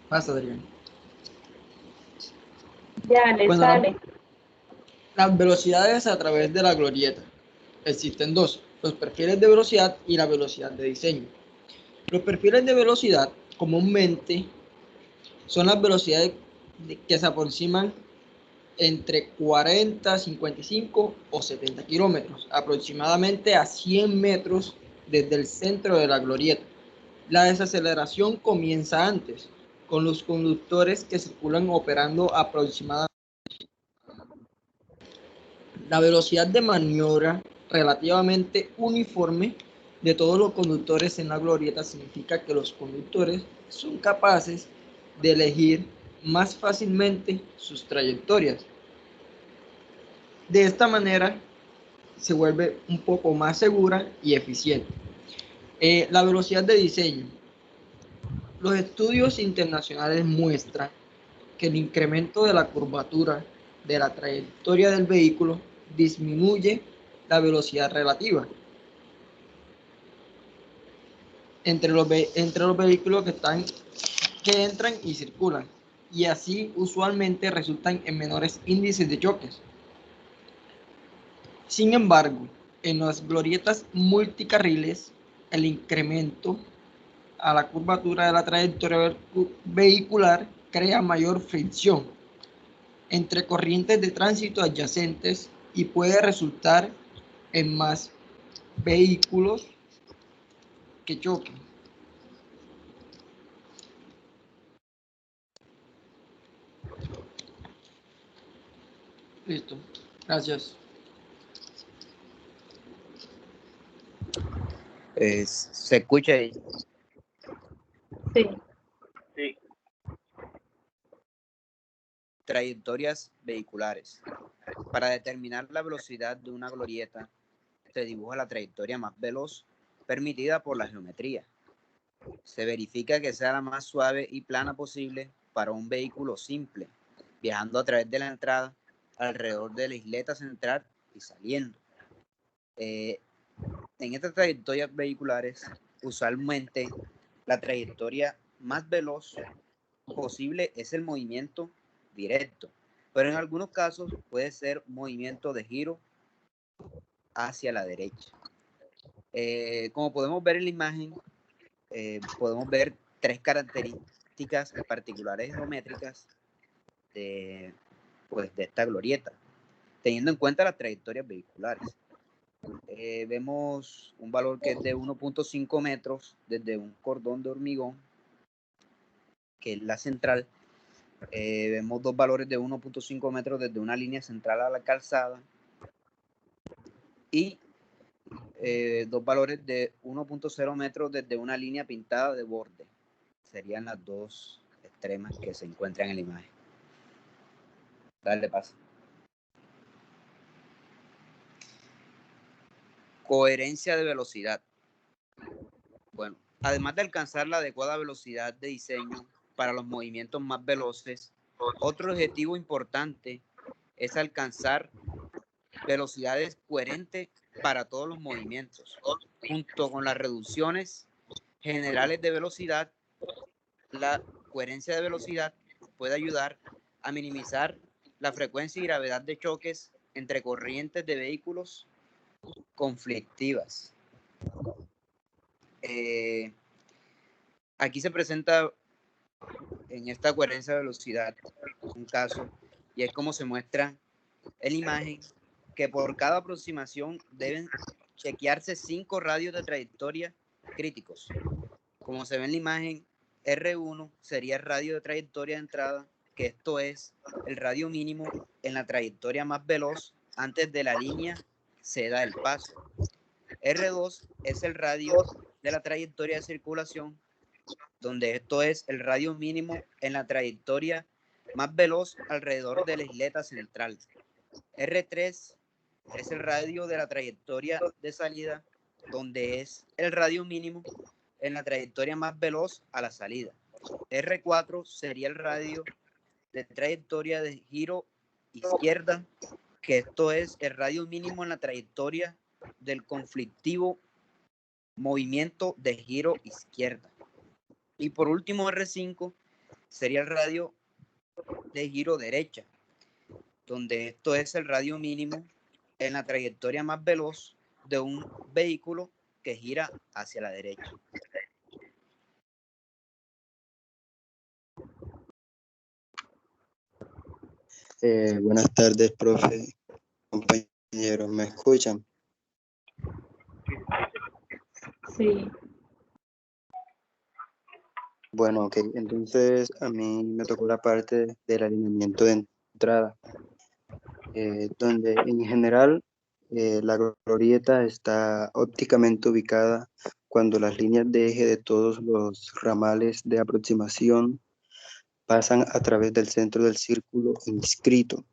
Pasa, Adrián. Ya le Bueno, sale. las velocidades a través de la glorieta. Existen dos, los perfiles de velocidad y la velocidad de diseño. Los perfiles de velocidad comúnmente son las velocidades que se aproximan entre 40, 55 o 70 kilómetros, aproximadamente a 100 metros desde el centro de la glorieta. La desaceleración comienza antes, con los conductores que circulan operando aproximadamente. La velocidad de maniobra relativamente uniforme de todos los conductores en la glorieta significa que los conductores son capaces de elegir más fácilmente sus trayectorias. De esta manera se vuelve un poco más segura y eficiente. La velocidad de diseño. Los estudios internacionales muestran que el incremento de la curvatura de la trayectoria del vehículo disminuye la velocidad relativa entre los vehículos que entran y circulan, y así usualmente resultan en menores índices de choques. Sin embargo, en las glorietas multicarriles, el incremento a la curvatura de la trayectoria vehicular crea mayor fricción entre corrientes de tránsito adyacentes y puede resultar en más vehículos que choquen. Listo, gracias. ¿Se escucha ahí? Sí. Sí. Trayectorias vehiculares. Para determinar la velocidad de una glorieta, se dibuja la trayectoria más veloz permitida por la geometría. Se verifica que sea la más suave y plana posible para un vehículo simple, viajando a través de la entrada, alrededor de la isleta central y saliendo. En estas trayectorias vehiculares, usualmente la trayectoria más veloz posible es el movimiento directo, pero en algunos casos puede ser movimiento de giro hacia la derecha. Como podemos ver en la imagen, podemos ver tres características particulares geométricas de esta glorieta, teniendo en cuenta las trayectorias vehiculares. Vemos un valor que es de 1.5 metros desde un cordón de hormigón, que es la central. Vemos dos valores de 1.5 metros desde una línea central a la calzada y dos valores de 1.0 metros desde una línea pintada de borde. Serían las dos extremas que se encuentran en la imagen. Dale paso. Coherencia de velocidad. Bueno, además de alcanzar la adecuada velocidad de diseño para los movimientos más veloces, otro objetivo importante es alcanzar velocidades coherentes para todos los movimientos. Junto con las reducciones generales de velocidad, la coherencia de velocidad puede ayudar a minimizar la frecuencia y gravedad de choques entre corrientes de vehículos conflictivas. Aquí se presenta en esta coherencia de velocidad un caso, y es como se muestra en la imagen, que por cada aproximación deben chequearse 5 radios de trayectoria críticos. Como se ve en la imagen, R1 sería el radio de trayectoria de entrada, que esto es el radio mínimo en la trayectoria más veloz antes de la línea se da el paso. R2 es el radio de la trayectoria de circulación, donde esto es el radio mínimo en la trayectoria más veloz alrededor de la isleta central. R3 es el radio de la trayectoria de salida, donde es el radio mínimo en la trayectoria más veloz a la salida. R4 sería el radio de trayectoria de giro izquierda, que esto es el radio mínimo en la trayectoria del conflictivo movimiento de giro izquierda. Y por último, R5 sería el radio de giro derecha, donde esto es el radio mínimo en la trayectoria más veloz de un vehículo que gira hacia la derecha. Buenas tardes, profe, compañeros, ¿me escuchan? Sí. Bueno, ok, entonces a mí me tocó la parte del alineamiento de entrada, donde en general la glorieta está ópticamente ubicada cuando las líneas de eje de todos los ramales de aproximación pasan a través del centro del círculo inscrito.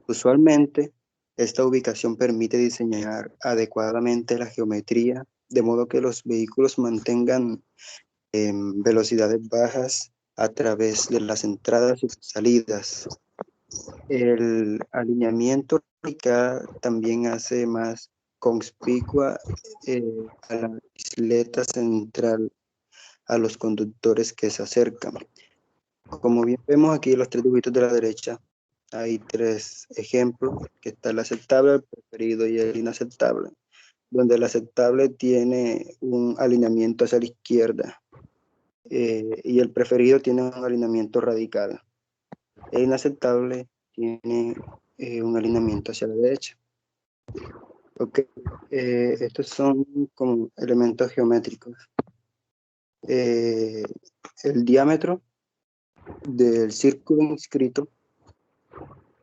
Usualmente, esta ubicación permite diseñar adecuadamente la geometría, de modo que los vehículos mantengan velocidades bajas a través de las entradas y salidas. El alineamiento también hace más conspicua a la isleta central a los conductores que se acercan. Como bien vemos aquí en los tres dibujitos de la derecha, hay tres ejemplos, que está el aceptable, el preferido y el inaceptable, donde el aceptable tiene un alineamiento hacia la izquierda y el preferido tiene un alineamiento radical. El inaceptable tiene un alineamiento hacia la derecha. Ok, estos son como elementos geométricos. El diámetro del círculo inscrito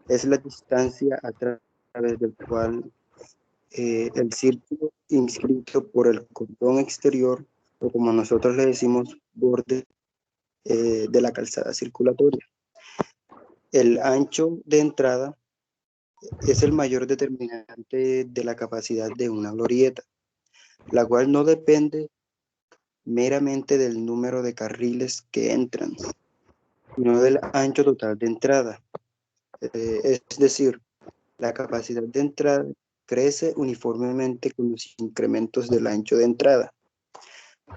es la distancia a través del cual el círculo inscrito por el cordón exterior, o como nosotros le decimos, borde de la calzada circulatoria. El ancho de entrada es el mayor determinante de la capacidad de una glorieta, la cual no depende meramente del número de carriles que entran, sino del ancho total de entrada. Es decir, la capacidad de entrada crece uniformemente con los incrementos del ancho de entrada.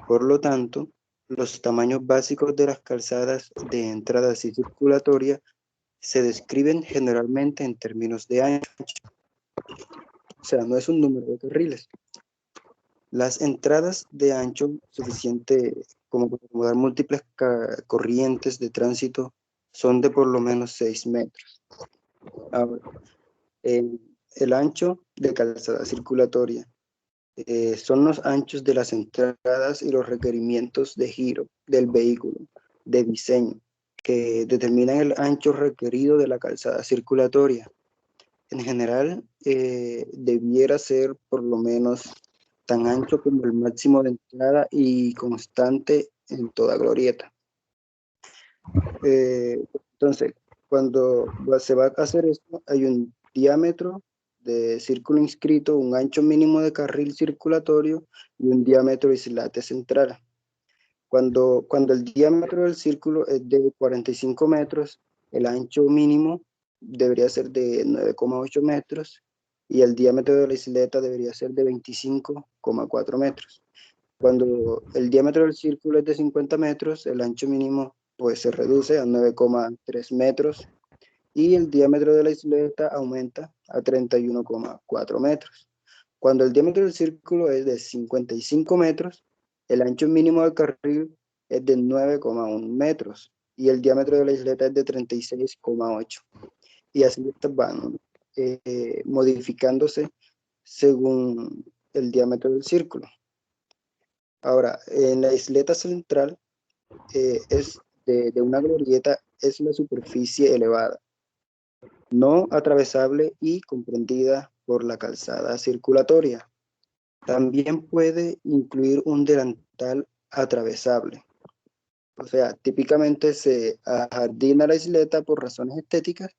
Por lo tanto, los tamaños básicos de las calzadas de entrada y circulatoria se describen generalmente en términos de ancho. O sea, no es un número de carriles. Las entradas de ancho suficiente como para acomodar múltiples corrientes de tránsito son de por lo menos 6 metros. Ahora, el ancho de calzada circulatoria son los anchos de las entradas y los requerimientos de giro del vehículo, de diseño, que determinan el ancho requerido de la calzada circulatoria. En general, debiera ser por lo menos tan ancho como el máximo de entrada y constante en toda glorieta. Entonces, cuando se va a hacer esto, hay un diámetro de círculo inscrito, un ancho mínimo de carril circulatorio y un diámetro de islate central. Cuando el diámetro del círculo es de 45 metros, el ancho mínimo debería ser de 9,8 metros y el diámetro de la isleta debería ser de 25,4 metros. Cuando el diámetro del círculo es de 50 metros, el ancho mínimo pues se reduce a 9,3 metros y el diámetro de la isleta aumenta a 31,4 metros. Cuando el diámetro del círculo es de 55 metros, el ancho mínimo del carril es de 9,1 metros y el diámetro de la isleta es de 36,8. Y así estas van modificándose según el diámetro del círculo. Ahora, en la isleta central es de una glorieta es la superficie elevada, no atravesable y comprendida por la calzada circulatoria. También puede incluir un delantal atravesable. O sea, típicamente se ajardina la isleta por razones estéticas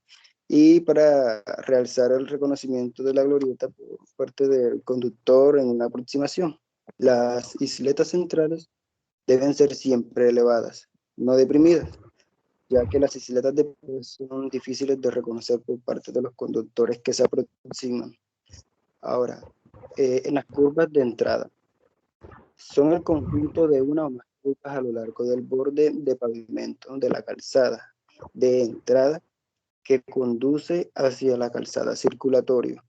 y para realzar el reconocimiento de la glorieta por parte del conductor en una aproximación. Las isletas centrales deben ser siempre elevadas, no deprimidas, ya que las isletas deprimidas son difíciles de reconocer por parte de los conductores que se aproximan. Ahora, en las curvas de entrada, son el conjunto de una o más curvas a lo largo del borde de pavimento de la calzada de entrada que conduce hacia la calzada circulatoria.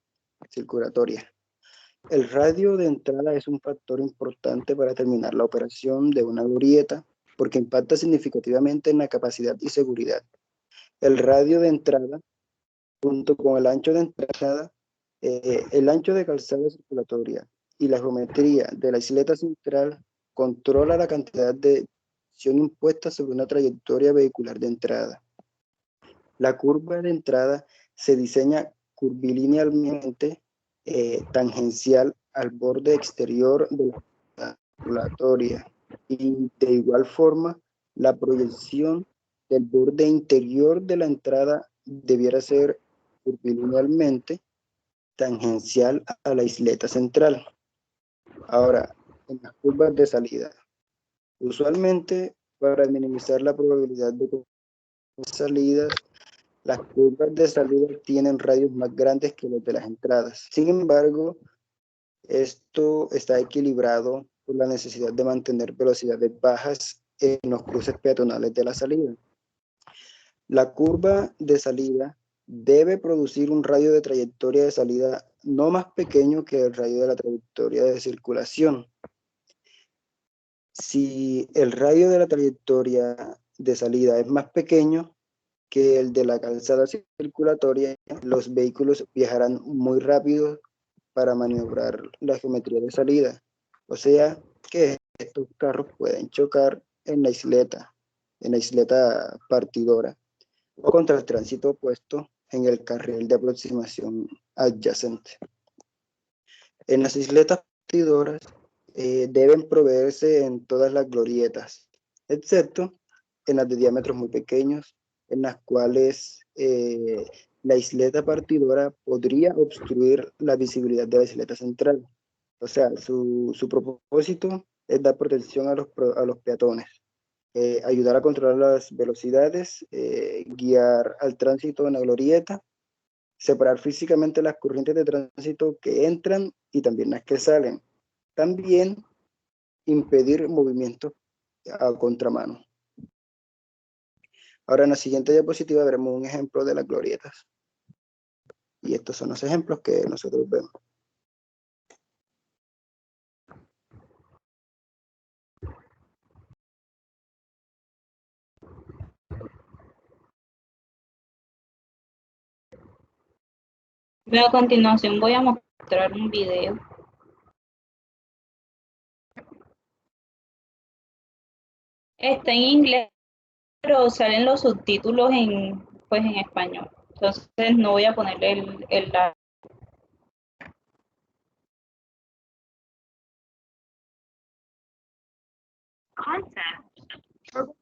El radio de entrada es un factor importante para terminar la operación de una glorieta porque impacta significativamente en la capacidad y seguridad. El radio de entrada, junto con el ancho de entrada, el ancho de calzada circulatoria y la geometría de la isleta central controla la cantidad de presión impuesta sobre una trayectoria vehicular de entrada. La curva de entrada se diseña curvilíneamente tangencial al borde exterior de la circulatoria y de igual forma la proyección del borde interior de la entrada debiera ser curvilíneamente tangencial a la isleta central. Ahora, en las curvas de salida, usualmente para minimizar la probabilidad de salidas, las curvas de salida tienen radios más grandes que los de las entradas. Sin embargo, esto está equilibrado por la necesidad de mantener velocidades bajas en los cruces peatonales de la salida. La curva de salida debe producir un radio de trayectoria de salida no más pequeño que el radio de la trayectoria de circulación. Si el radio de la trayectoria de salida es más pequeño que el de la calzada circulatoria, los vehículos viajarán muy rápido para maniobrar la geometría de salida. O sea que estos carros pueden chocar en la isleta partidora o contra el tránsito opuesto en el carril de aproximación adyacente. En las isletas partidoras deben proveerse en todas las glorietas, excepto en las de diámetros muy pequeños, en las cuales la isleta partidora podría obstruir la visibilidad de la isleta central. O sea, su propósito es dar protección a los peatones, ayudar a controlar las velocidades, guiar al tránsito en la glorieta, separar físicamente las corrientes de tránsito que entran y también las que salen. También impedir movimientos a contramano. Ahora en la siguiente diapositiva veremos un ejemplo de las glorietas. Y estos son los ejemplos que nosotros vemos. A continuación voy a mostrar un video. Está en inglés, pero salen los subtítulos en español. Entonces no voy a ponerle el concept.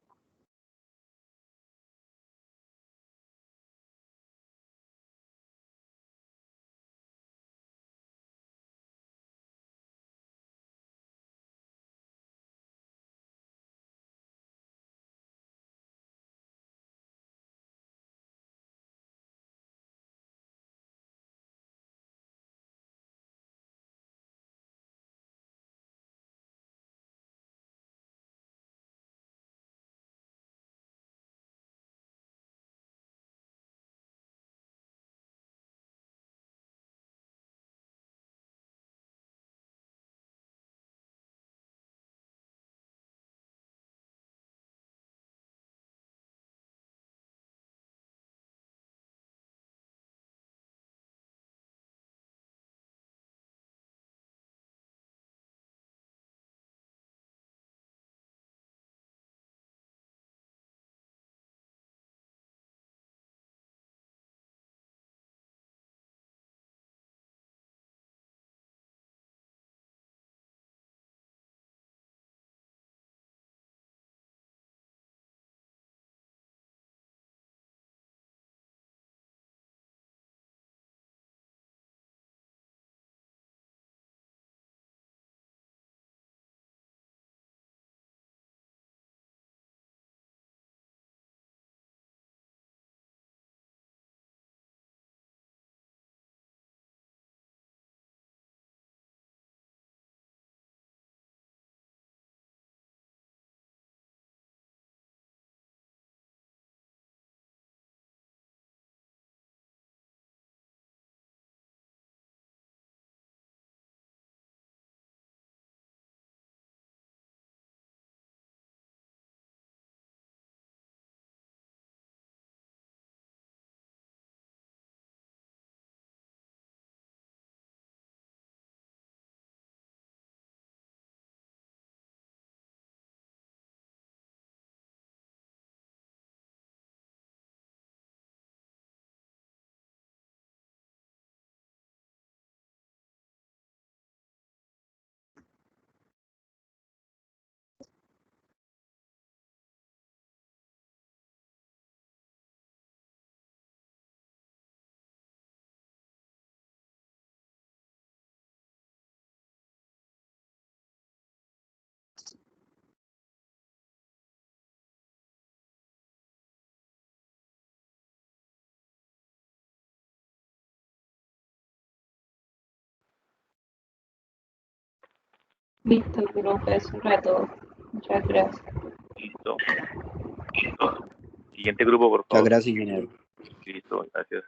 Listo, profe, eso era todo. Muchas gracias. Listo. Siguiente grupo, por Muchas favor. gracias, ingeniero. Listo, gracias.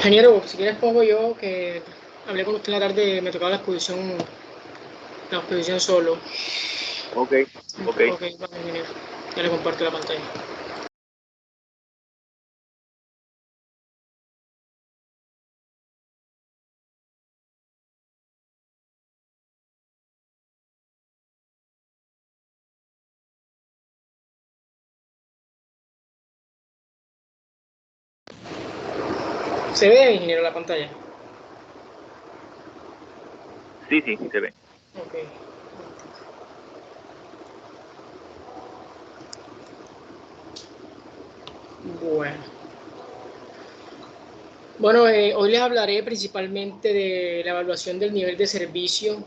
Ingeniero, si quieres pongo yo, que hablé con usted en la tarde, me tocaba la exposición solo. Ok. Vale, ingeniero. Ya le comparto la pantalla. ¿Se ve, ingeniero, la pantalla? Sí, se ve. Ok. Bueno, hoy les hablaré principalmente de la evaluación del nivel de servicio,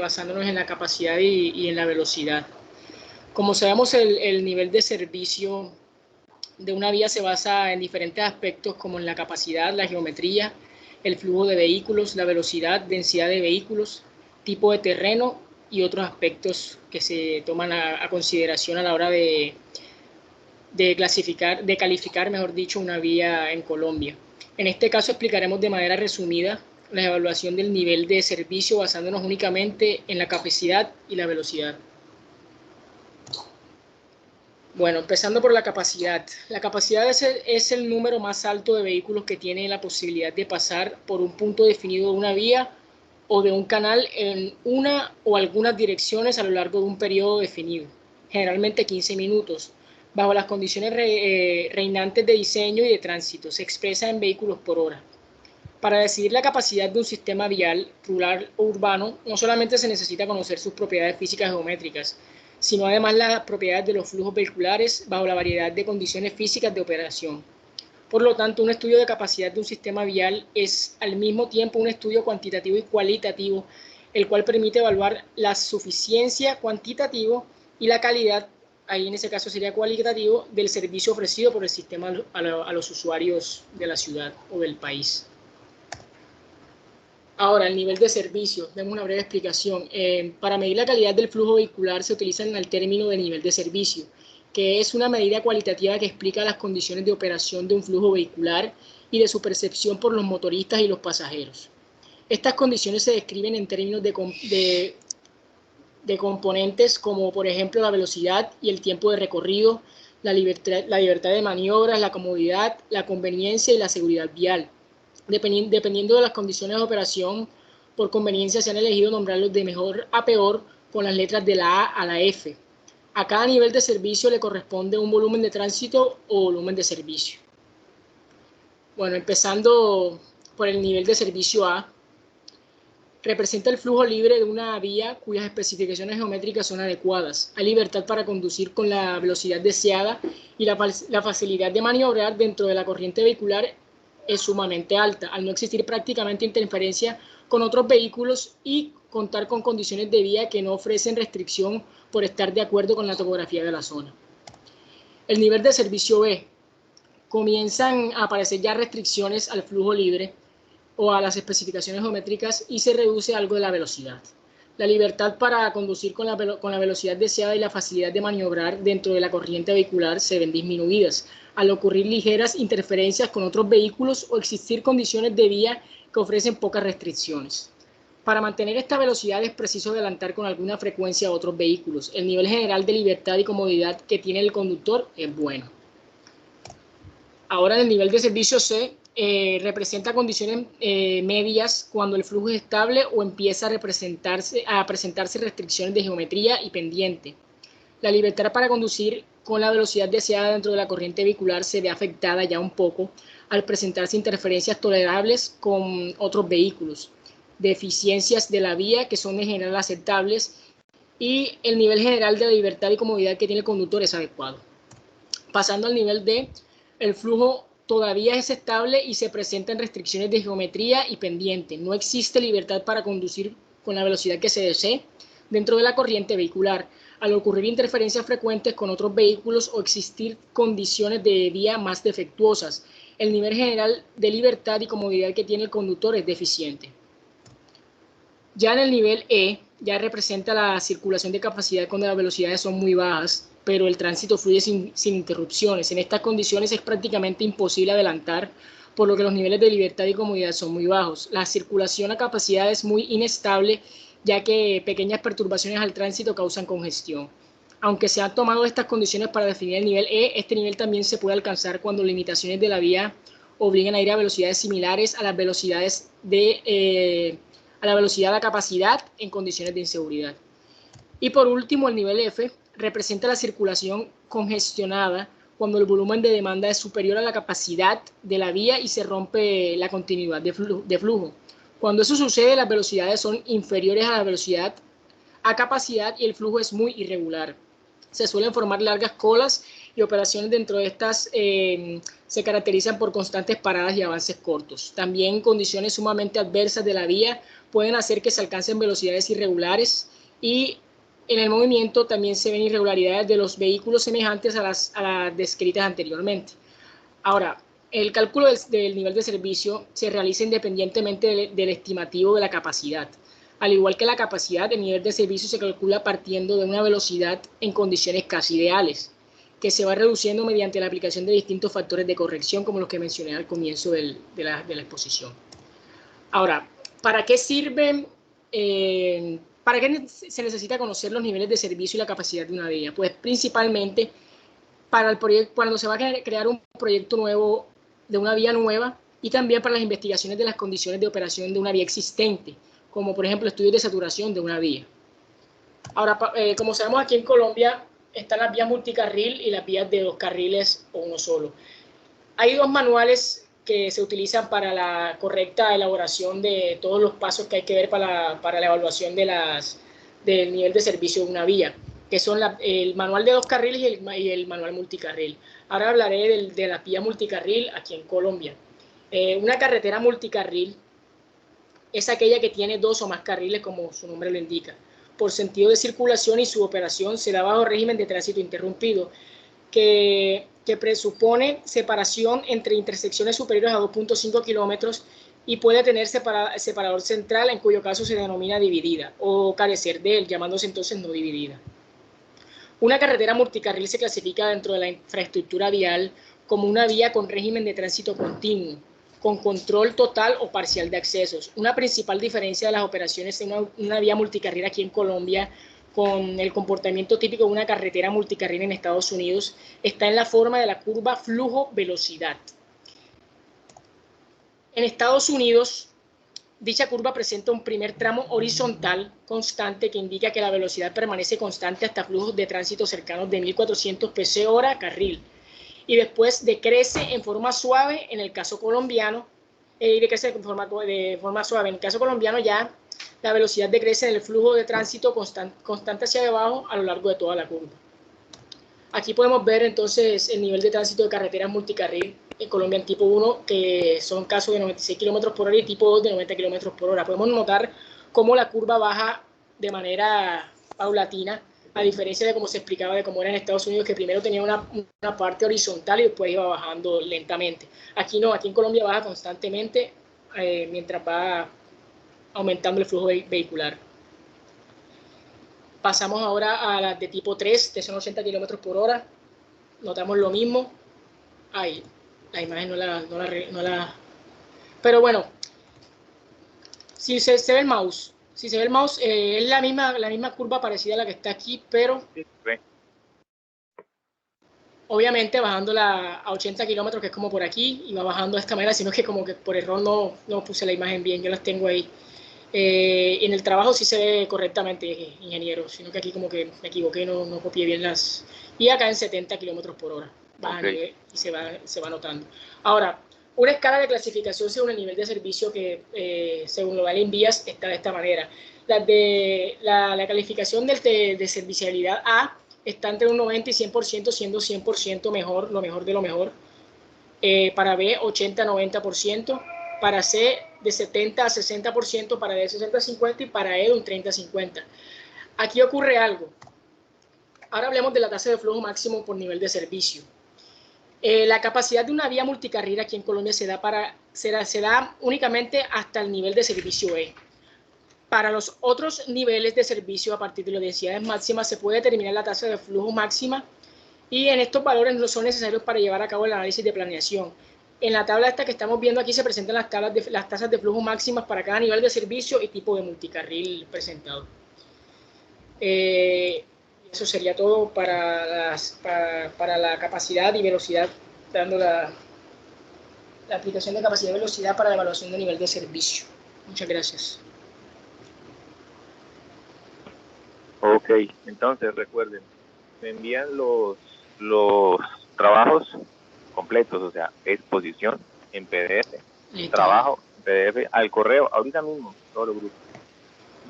basándonos en la capacidad y en la velocidad. Como sabemos, el nivel de servicio de una vía se basa en diferentes aspectos como en la capacidad, la geometría, el flujo de vehículos, la velocidad, densidad de vehículos, tipo de terreno y otros aspectos que se toman a consideración a la hora de calificar, mejor dicho, una vía en Colombia. En este caso explicaremos de manera resumida la evaluación del nivel de servicio basándonos únicamente en la capacidad y la velocidad. Bueno, empezando por la capacidad. La capacidad es el número más alto de vehículos que tiene la posibilidad de pasar por un punto definido de una vía o de un canal en una o algunas direcciones a lo largo de un periodo definido, generalmente 15 minutos, bajo las condiciones reinantes de diseño y de tránsito. Se expresa en vehículos por hora. Para decidir la capacidad de un sistema vial, rural o urbano, no solamente se necesita conocer sus propiedades físicas geométricas, sino además las propiedades de los flujos vehiculares bajo la variedad de condiciones físicas de operación. Por lo tanto, un estudio de capacidad de un sistema vial es al mismo tiempo un estudio cuantitativo y cualitativo, el cual permite evaluar la suficiencia cuantitativo y la calidad, ahí en ese caso sería cualitativo, del servicio ofrecido por el sistema a los usuarios de la ciudad o del país. Ahora, el nivel de servicio, demos una breve explicación. Para medir la calidad del flujo vehicular se utiliza el término de nivel de servicio, que es una medida cualitativa que explica las condiciones de operación de un flujo vehicular y de su percepción por los motoristas y los pasajeros. Estas condiciones se describen en términos de componentes como, por ejemplo, la velocidad y el tiempo de recorrido, la libertad de maniobras, la comodidad, la conveniencia y la seguridad vial. Dependiendo de las condiciones de operación, por conveniencia se han elegido nombrarlos de mejor a peor con las letras de la A a la F. A cada nivel de servicio le corresponde un volumen de tránsito o volumen de servicio. Bueno, empezando por el nivel de servicio A, representa el flujo libre de una vía cuyas especificaciones geométricas son adecuadas. Hay libertad para conducir con la velocidad deseada y la facilidad de maniobrar dentro de la corriente vehicular es sumamente alta, al no existir prácticamente interferencia con otros vehículos y contar con condiciones de vía que no ofrecen restricción por estar de acuerdo con la topografía de la zona. El nivel de servicio B. Comienzan a aparecer ya restricciones al flujo libre o a las especificaciones geométricas y se reduce algo de la velocidad. La libertad para conducir con la velocidad deseada y la facilidad de maniobrar dentro de la corriente vehicular se ven disminuidas, al ocurrir ligeras interferencias con otros vehículos o existir condiciones de vía que ofrecen pocas restricciones. Para mantener esta velocidad es preciso adelantar con alguna frecuencia a otros vehículos. El nivel general de libertad y comodidad que tiene el conductor es bueno. Ahora, en el nivel de servicio C, representa condiciones medias cuando el flujo es estable o empieza a presentarse restricciones de geometría y pendiente. La libertad para conducir con la velocidad deseada dentro de la corriente vehicular se ve afectada ya un poco al presentarse interferencias tolerables con otros vehículos, deficiencias de la vía que son en general aceptables y el nivel general de la libertad y comodidad que tiene el conductor es adecuado. Pasando al nivel D, el flujo todavía es estable y se presentan restricciones de geometría y pendiente. No existe libertad para conducir con la velocidad que se desee dentro de la corriente vehicular, al ocurrir interferencias frecuentes con otros vehículos o existir condiciones de vía más defectuosas. El nivel general de libertad y comodidad que tiene el conductor es deficiente. Ya en el nivel E, ya representa la circulación de capacidad cuando las velocidades son muy bajas, pero el tránsito fluye sin interrupciones. En estas condiciones es prácticamente imposible adelantar, por lo que los niveles de libertad y comodidad son muy bajos. La circulación a capacidad es muy inestable, ya que pequeñas perturbaciones al tránsito causan congestión. Aunque se han tomado estas condiciones para definir el nivel E, este nivel también se puede alcanzar cuando limitaciones de la vía obligan a ir a velocidades similares a las velocidades a la velocidad de la capacidad en condiciones de inseguridad. Y por último, el nivel F representa la circulación congestionada cuando el volumen de demanda es superior a la capacidad de la vía y se rompe la continuidad de flujo. Cuando eso sucede, las velocidades son inferiores a la velocidad a capacidad y el flujo es muy irregular. Se suelen formar largas colas y operaciones dentro de estas se caracterizan por constantes paradas y avances cortos. También condiciones sumamente adversas de la vía pueden hacer que se alcancen velocidades irregulares y en el movimiento también se ven irregularidades de los vehículos semejantes a las descritas anteriormente. Ahora, el cálculo del nivel de servicio se realiza independientemente del estimativo de la capacidad. Al igual que la capacidad, el nivel de servicio se calcula partiendo de una velocidad en condiciones casi ideales, que se va reduciendo mediante la aplicación de distintos factores de corrección, como los que mencioné al comienzo de la exposición. Ahora, ¿para qué sirven? ¿Para qué se necesita conocer los niveles de servicio y la capacidad de una vía? Pues principalmente para el proyecto, cuando se va a crear un proyecto nuevo de una vía nueva y también para las investigaciones de las condiciones de operación de una vía existente, como por ejemplo estudios de saturación de una vía. Ahora, como sabemos, aquí en Colombia están las vías multicarril y las vías de 2 carriles o uno solo. Hay 2 manuales que se utilizan para la correcta elaboración de todos los pasos que hay que ver para la evaluación del nivel de servicio de una vía, que son el manual de 2 carriles y el manual multicarril. Ahora hablaré de la vía multicarril aquí en Colombia. Una carretera multicarril es aquella que tiene 2 o más carriles, como su nombre lo indica. Por sentido de circulación y su operación se da bajo régimen de tránsito interrumpido, que presupone separación entre intersecciones superiores a 2.5 kilómetros y puede tener separador central, en cuyo caso se denomina dividida, o carecer de él, llamándose entonces no dividida. Una carretera multicarril se clasifica dentro de la infraestructura vial como una vía con régimen de tránsito continuo, con control total o parcial de accesos. Una principal diferencia de las operaciones en una vía multicarril aquí en Colombia con el comportamiento típico de una carretera multicarril en Estados Unidos está en la forma de la curva flujo-velocidad. En Estados Unidos, dicha curva presenta un primer tramo horizontal constante que indica que la velocidad permanece constante hasta flujos de tránsito cercanos de 1400 pc/hora carril, y después decrece en forma suave en el caso colombiano, decrece de forma suave. En el caso colombiano ya la velocidad decrece en el flujo de tránsito constante hacia abajo a lo largo de toda la curva. Aquí podemos ver entonces el nivel de tránsito de carreteras multicarril en Colombia en tipo 1, que son casos de 96 km por hora, y tipo 2 de 90 km por hora. Podemos notar cómo la curva baja de manera paulatina, a diferencia de cómo se explicaba de cómo era en Estados Unidos, que primero tenía una parte horizontal y después iba bajando lentamente. Aquí no, aquí en Colombia baja constantemente mientras va aumentando el flujo vehicular. Pasamos ahora a las de tipo 3, que son 80 km por hora. Notamos lo mismo. Ay, la imagen no la... Pero bueno, si se ve el mouse, es la misma curva parecida a la que está aquí, pero obviamente bajándola a 80 kilómetros, que es como por aquí, y va bajando de esta manera, sino que como que por error no puse la imagen bien, yo las tengo ahí. En el trabajo sí se ve correctamente, ingeniero, sino que aquí como que me equivoqué, no copié bien las... Y acá en 70 kilómetros por hora, baja nivel y se va notando. Ahora, una escala de clasificación según el nivel de servicio que según lo da el INVIAS está de esta manera. La calificación de servicialidad A está entre un 90 y 100%, siendo 100% mejor, lo mejor de lo mejor. Para B, 80-90%. Para C, de 70 a 60%, para D, 60-50% y para E, de un 30-50%. Aquí ocurre algo. Ahora hablemos de la tasa de flujo máximo por nivel de servicio. La capacidad de una vía multicarril aquí en Colombia se da únicamente hasta el nivel de servicio E. Para los otros niveles de servicio, a partir de las densidades máximas, se puede determinar la tasa de flujo máxima y en estos valores no son necesarios para llevar a cabo el análisis de planeación. En la tabla esta que estamos viendo aquí se presentan las tasas de flujo máximas para cada nivel de servicio y tipo de multicarril presentado. Eso sería todo para la capacidad y velocidad, dando la aplicación de capacidad y velocidad para la evaluación de nivel de servicio. Muchas gracias. Ok, entonces recuerden, me envían los trabajos completos, o sea, exposición en PDF, trabajo en PDF, al correo, ahorita mismo, todos los grupos.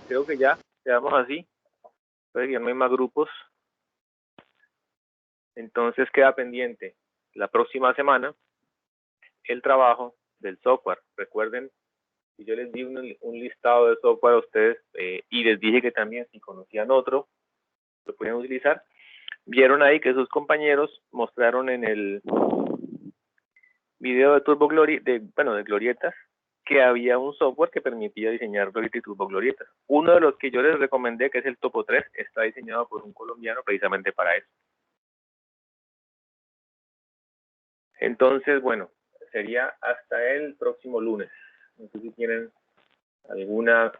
Creo que ya quedamos así, pues ya no hay más grupos. Entonces queda pendiente la próxima semana el trabajo del software. Recuerden, si yo les di un listado de software a ustedes y les dije que también si conocían otro, lo pueden utilizar. Vieron ahí que sus compañeros mostraron en el video de de glorietas, que había un software que permitía diseñar glorietas y turboglorietas. Uno de los que yo les recomendé, que es el Topo 3, está diseñado por un colombiano precisamente para eso. Entonces, bueno, sería hasta el próximo lunes. No sé si tienen alguna